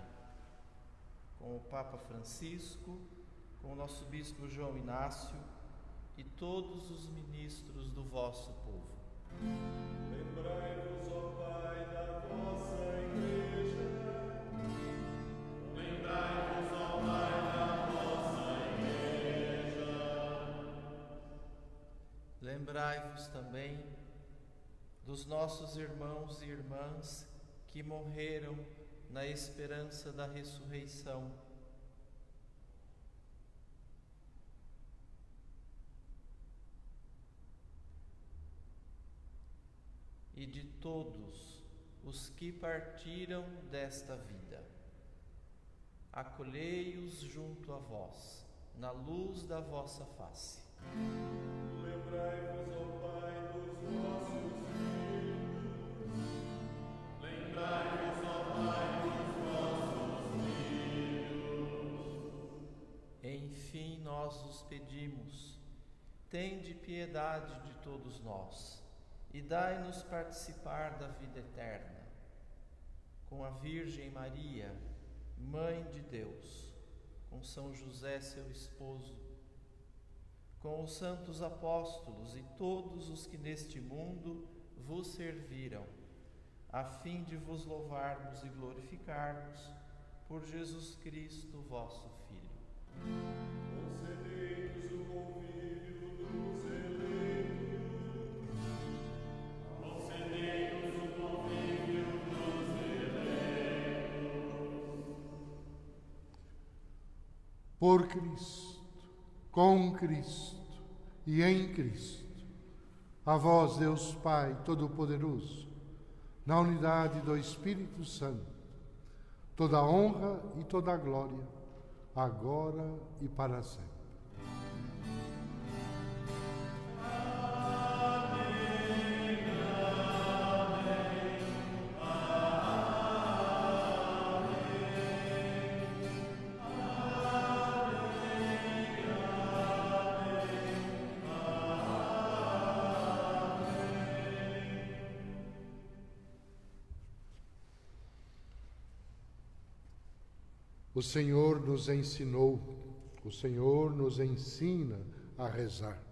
com o Papa Francisco, com o nosso Bispo João Inácio e todos os ministros do vosso povo. Lembrai-vos, ó Pai, da vossa Igreja. Lembrai-vos, ó Pai, da vossa Igreja. Lembrai-vos também dos nossos irmãos e irmãs que morreram na esperança da ressurreição. E de todos os que partiram desta vida. Acolhei-os junto a vós, na luz da vossa face. Lembrai-vos, ó Pai, dos vossos filhos. Lembrai-vos, ó Pai, dos vossos filhos. Enfim, nós os pedimos, tende piedade de todos nós e dai-nos participar da vida eterna. Com a Virgem Maria, Mãe de Deus, com São José, seu esposo, com os santos apóstolos e todos os que neste mundo vos serviram, a fim de vos louvarmos e glorificarmos por Jesus Cristo, vosso Filho. Concedei-nos o convívio dos eleitos. Concedei-nos o convívio dos eleitos. Por Cristo, com Cristo e em Cristo, a vós, Deus Pai Todo-Poderoso, na unidade do Espírito Santo, toda a honra e toda a glória, agora e para sempre. O Senhor nos ensinou, o Senhor nos ensina a rezar.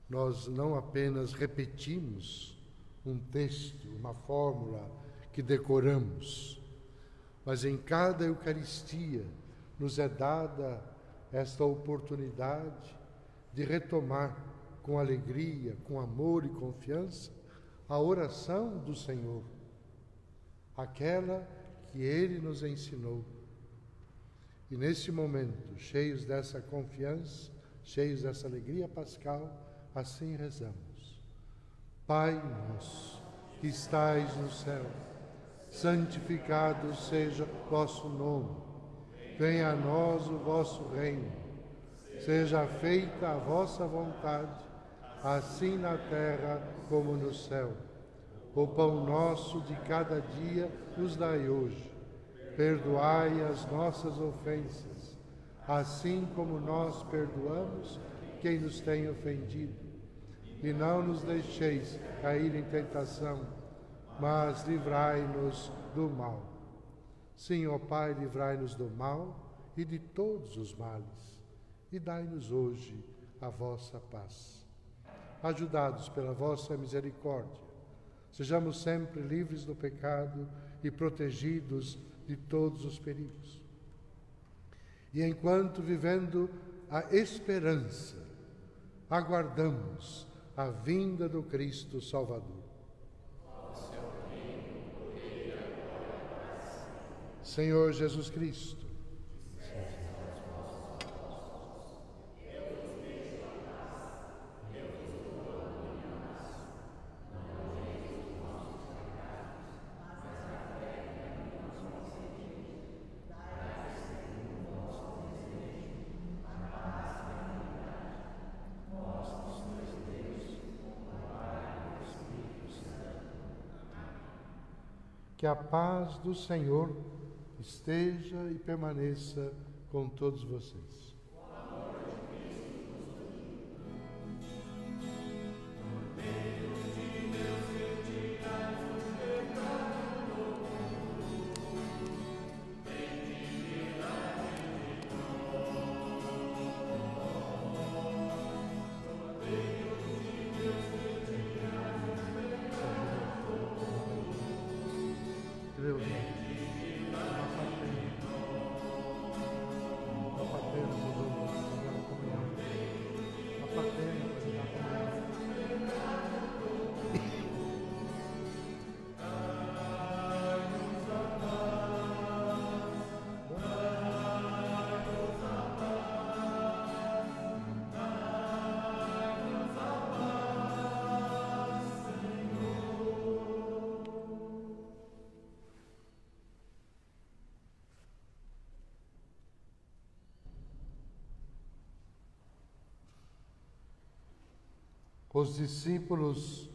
Nós não apenas repetimos um texto, uma fórmula que decoramos, mas em cada Eucaristia nos é dada esta oportunidade de retomar com alegria, com amor e confiança a oração do Senhor, aquela que Ele nos ensinou. E nesse momento, cheios dessa confiança, cheios dessa alegria pascal, assim rezamos. Pai nosso, que estais no céu, santificado seja o vosso nome. Venha a nós o vosso reino. Seja feita a vossa vontade, assim na terra como no céu. O pão nosso de cada dia nos dai hoje. Perdoai as nossas ofensas, assim como nós perdoamos quem nos tem ofendido. E não nos deixeis cair em tentação, mas livrai-nos do mal. Sim, ó Pai, livrai-nos do mal e de todos os males, e dai-nos hoje a vossa paz. Ajudados pela vossa misericórdia, sejamos sempre livres do pecado e protegidos de todos os perigos. E enquanto vivendo a esperança, aguardamos a vinda do Cristo Salvador. Senhor Jesus Cristo, que a paz do Senhor esteja e permaneça com todos vocês. Os discípulos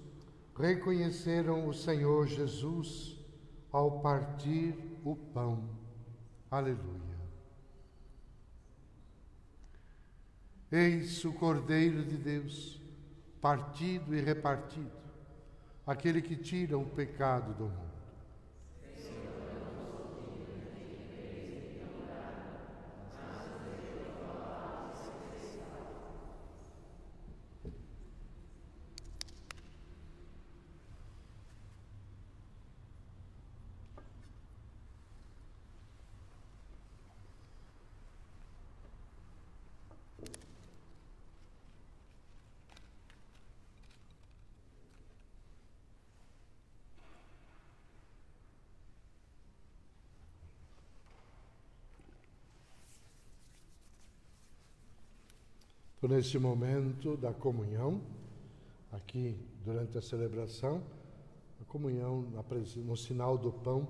reconheceram o Senhor Jesus ao partir o pão. Aleluia. Eis o Cordeiro de Deus, partido e repartido, aquele que tira o pecado do mundo. Neste momento da comunhão, aqui durante a celebração, a comunhão no sinal do pão,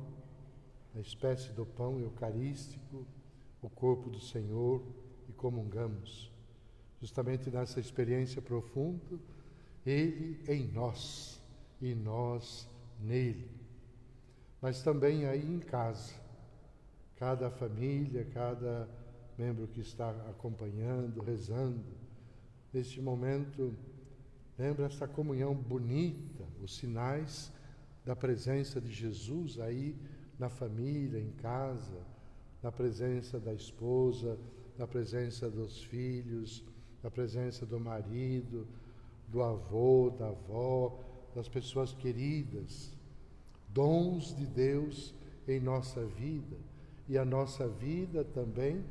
a espécie do pão eucarístico, o corpo do Senhor, e comungamos. Justamente nessa experiência profunda, Ele em nós e nós nele. Mas também aí em casa, cada família, cada membro que está acompanhando, rezando, neste momento, lembra essa comunhão bonita, os sinais da presença de Jesus aí na família, em casa, na presença da esposa, na presença dos filhos, na presença do marido, do avô, da avó, das pessoas queridas, dons de Deus em nossa vida, e a nossa vida também,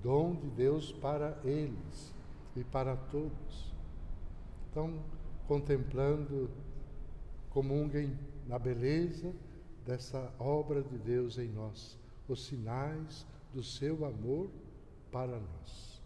dom de Deus para eles e para todos. Então, contemplando, comunguem na beleza dessa obra de Deus em nós, os sinais do seu amor para nós.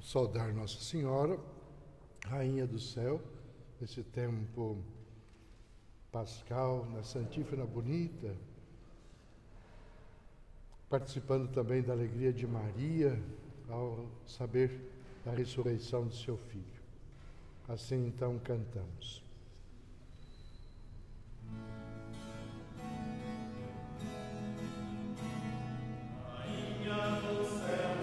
saudar Nossa Senhora, Rainha do Céu, esse tempo pascal, na Santífona Bonita, participando também da alegria de Maria, ao saber da ressurreição de seu Filho. Assim, então, cantamos. Rainha do céu,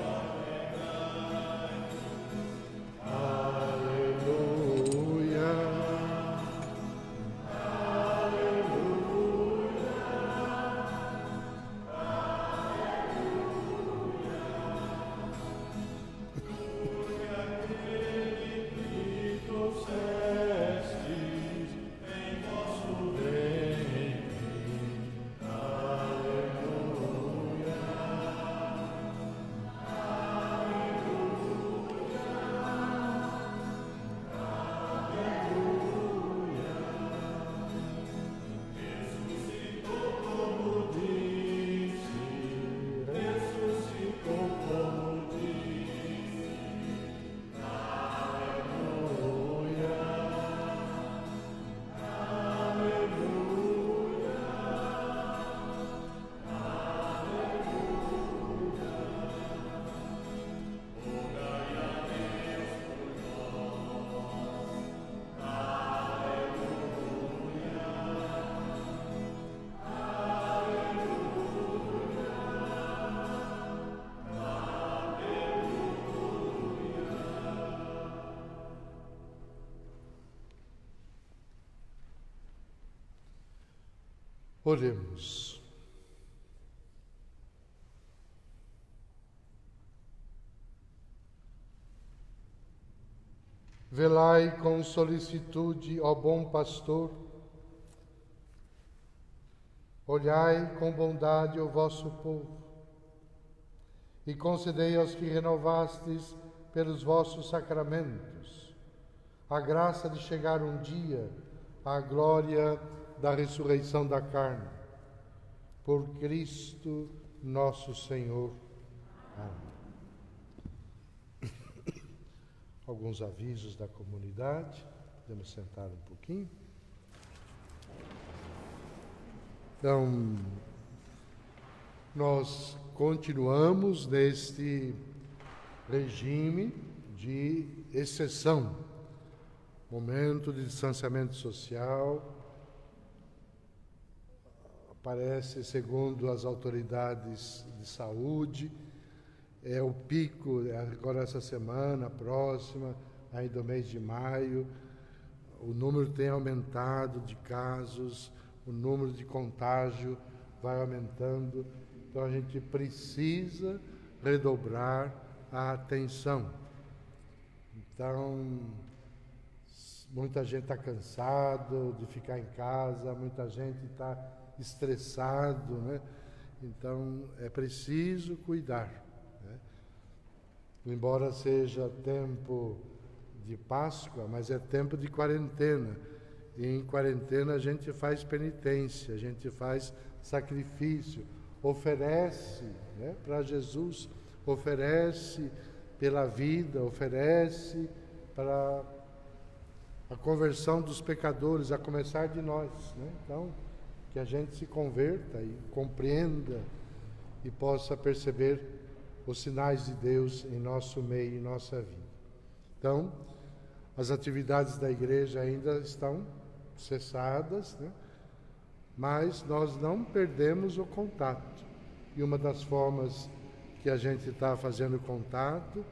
Oremos. Velai com solicitude, ó bom pastor, olhai com bondade o vosso povo, e concedei aos que renovastes pelos vossos sacramentos a graça de chegar um dia à glória da ressurreição da carne. Por Cristo nosso Senhor. Amém. Alguns avisos da comunidade. Podemos sentar um pouquinho. Então, nós continuamos neste regime de exceção, momento de distanciamento social. Parece, segundo as autoridades de saúde, é o pico, agora essa semana, próxima, ainda no mês de maio, o número tem aumentado de casos, o número de contágio vai aumentando, então a gente precisa redobrar a atenção. Então, muita gente está cansado de ficar em casa, muita gente está estressado, né? Então é preciso cuidar, né? Embora seja tempo de Páscoa, mas é tempo de quarentena, e em quarentena a gente faz penitência, a gente faz sacrifício, oferece, né, para Jesus, oferece pela vida, oferece para a conversão dos pecadores, a começar de nós, né? Então, que a gente se converta e compreenda e possa perceber os sinais de Deus em nosso meio, em nossa vida. Então, as atividades da igreja ainda estão cessadas, né? Mas nós não perdemos o contato. E uma das formas que a gente está fazendo contato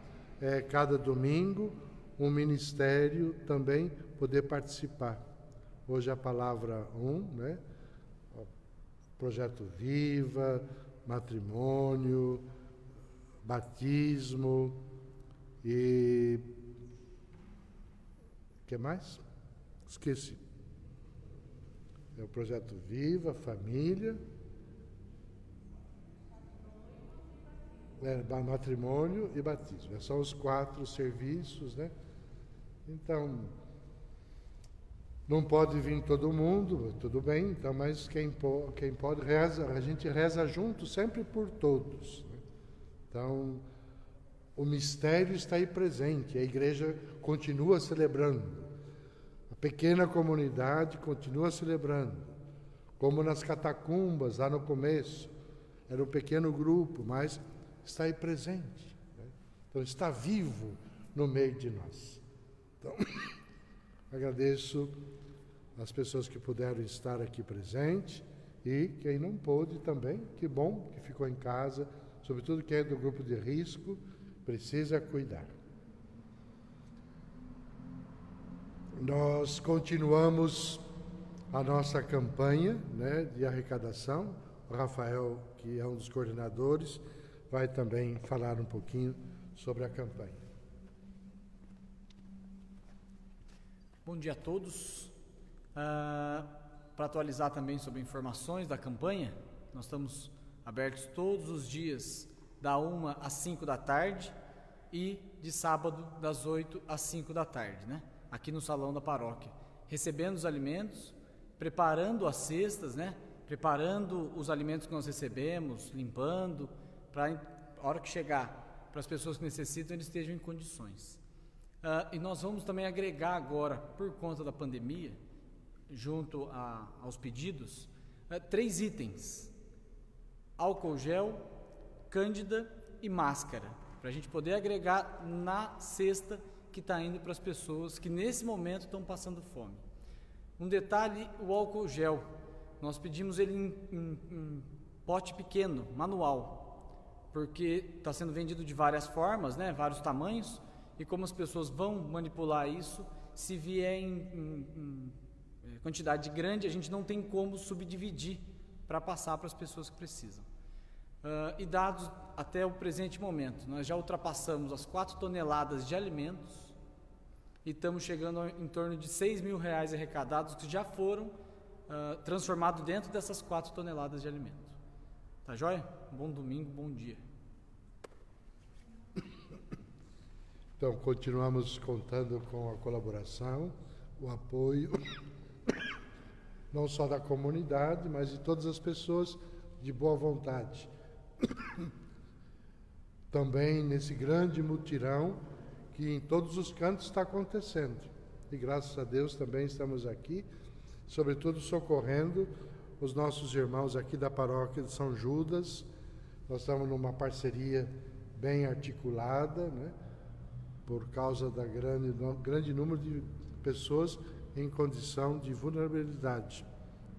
é, cada domingo, um ministério também poder participar. Hoje a palavra 1, né? Projeto Viva, matrimônio, batismo e... o que mais? Esqueci. É o Projeto Viva, família, matrimônio e batismo. São os 4 serviços, né? Então, não pode vir todo mundo, tudo bem, então, mas quem pode reza, a gente reza junto sempre por todos, né? Então, o mistério está aí presente, a igreja continua celebrando, a pequena comunidade continua celebrando, como nas catacumbas, lá no começo, era um pequeno grupo, mas está aí presente, né? Então está vivo no meio de nós. Então, agradeço as pessoas que puderam estar aqui presente e quem não pôde também, que bom que ficou em casa, sobretudo quem é do grupo de risco, precisa cuidar. Nós continuamos a nossa campanha, né, de arrecadação. O Rafael, que é um dos coordenadores, vai também falar um pouquinho sobre a campanha. Bom dia a todos. Para atualizar também sobre informações da campanha, nós estamos abertos todos os dias, da 1 às 5 da tarde e de sábado, das 8 às 5 da tarde, né? Aqui no salão da paróquia, recebendo os alimentos, preparando as cestas, né? Preparando os alimentos que nós recebemos, limpando, para a hora que chegar para as pessoas que necessitam, eles estejam em condições. E nós vamos também agregar agora, por conta da pandemia, junto aos pedidos, 3 itens: álcool gel, cândida e máscara, para a gente poder agregar na cesta que está indo para as pessoas que nesse momento estão passando fome. Um detalhe: o álcool gel, nós pedimos ele em pote pequeno, manual, porque está sendo vendido de várias formas, né, vários tamanhos, e como as pessoas vão manipular isso, se vier em quantidade grande, a gente não tem como subdividir para passar para as pessoas que precisam. E dados até o presente momento, nós já ultrapassamos as 4 toneladas de alimentos e estamos chegando em torno de R$6.000 arrecadados que já foram transformados dentro dessas 4 toneladas de alimento. Tá joia? Bom domingo, bom dia. Então, continuamos contando com a colaboração, o apoio, não só da comunidade, mas de todas as pessoas de boa vontade. Também nesse grande mutirão que em todos os cantos está acontecendo. E graças a Deus também estamos aqui, sobretudo socorrendo os nossos irmãos aqui da paróquia de São Judas. Nós estamos numa parceria bem articulada, né? Por causa da grande número de pessoas em condição de vulnerabilidade.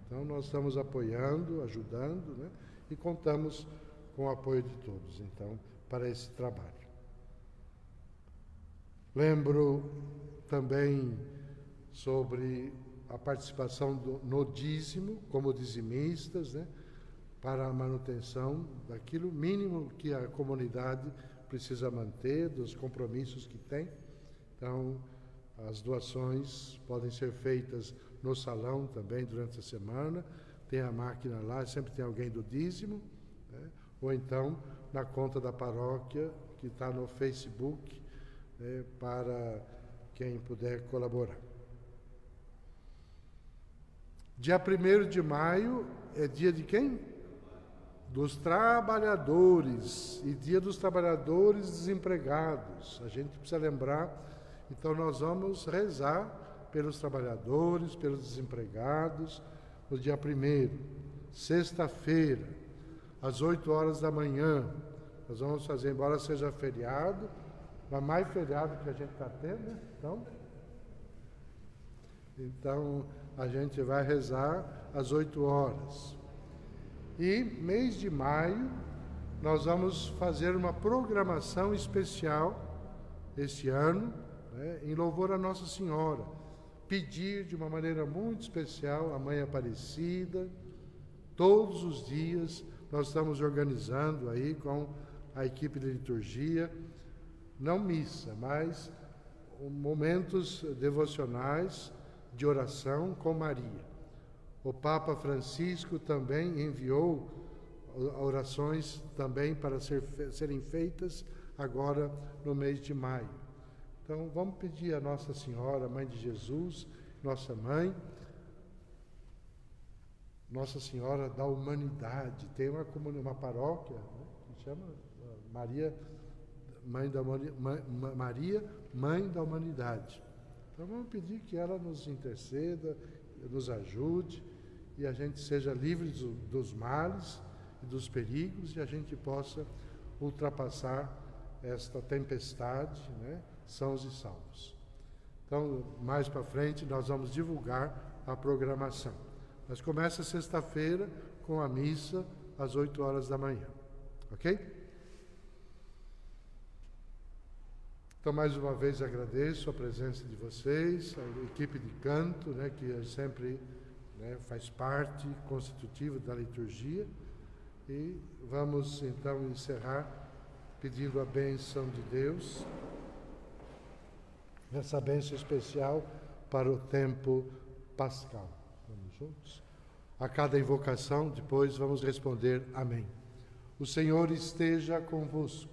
Então, nós estamos apoiando, ajudando, né? E contamos com o apoio de todos, então, para esse trabalho. Lembro também sobre a participação no dízimo, como dizimistas, né? Para a manutenção daquilo mínimo que a comunidade precisa manter, dos compromissos que tem. Então, as doações podem ser feitas no salão também durante a semana, tem a máquina lá, sempre tem alguém do dízimo, né? Ou então na conta da paróquia, que está no Facebook, né? Para quem puder colaborar. Dia 1º de maio é dia de quem? Dos trabalhadores, e dia dos trabalhadores desempregados. A gente precisa lembrar, então nós vamos rezar pelos trabalhadores, pelos desempregados, no dia 1º, sexta-feira, às 8 horas da manhã. Nós vamos fazer, embora seja feriado, mas mais feriado que a gente está tendo, né? Então, a gente vai rezar às 8 horas. E, mês de maio, nós vamos fazer uma programação especial este ano, né, em louvor a Nossa Senhora. Pedir de uma maneira muito especial a Mãe Aparecida. Todos os dias nós estamos organizando aí com a equipe de liturgia, não missa, mas momentos devocionais de oração com Maria. O Papa Francisco também enviou orações também para serem feitas agora no mês de maio. Então, vamos pedir a Nossa Senhora, Mãe de Jesus, nossa Mãe, Nossa Senhora da Humanidade. Tem uma paróquia, né, que chama Maria Maria, Mãe da Humanidade. Então vamos pedir que ela nos interceda, nos ajude e a gente seja livre dos males e dos perigos e a gente possa ultrapassar esta tempestade, né, sãos e salvos. Então, mais para frente, nós vamos divulgar a programação. Mas começa sexta-feira com a missa às 8 horas da manhã. Ok? Então, mais uma vez, agradeço a presença de vocês, a equipe de canto, né, que sempre, né, faz parte constitutiva da liturgia. E vamos, então, encerrar pedindo a bênção de Deus, essa bênção especial para o tempo pascal. Vamos juntos? A cada invocação, depois vamos responder amém. O Senhor esteja convosco.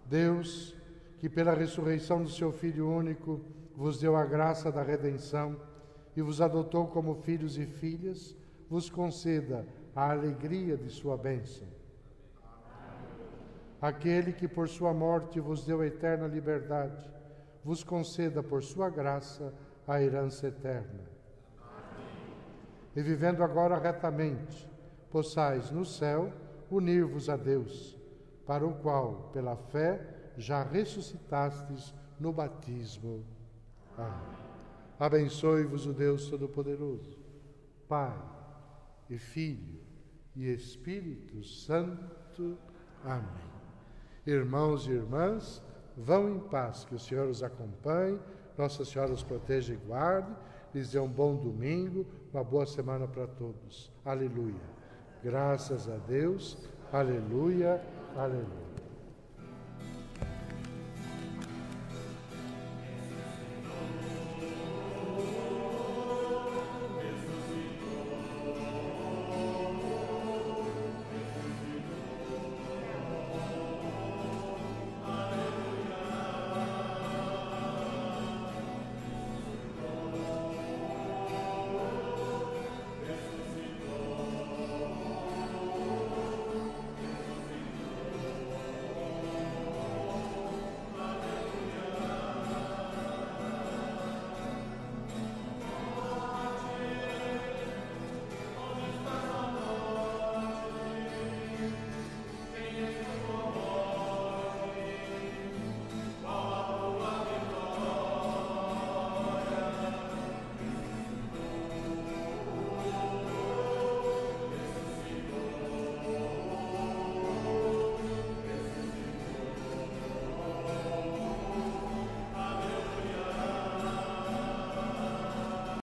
Deus, que pela ressurreição do seu Filho único vos deu a graça da redenção e vos adotou como filhos e filhas, vos conceda a alegria de sua bênção. Aquele que por sua morte vos deu a eterna liberdade, vos conceda por sua graça a herança eterna. E vivendo agora retamente, possais no céu unir-vos a Deus, para o qual, pela fé, já ressuscitastes no batismo. Amém. Abençoe-vos o Deus Todo-Poderoso, Pai e Filho e Espírito Santo. Amém. Irmãos e irmãs, vão em paz, que o Senhor os acompanhe, Nossa Senhora os proteja e guarde, lhes dê um bom domingo, uma boa semana para todos. Aleluia. Graças a Deus. Aleluia. Aleluia.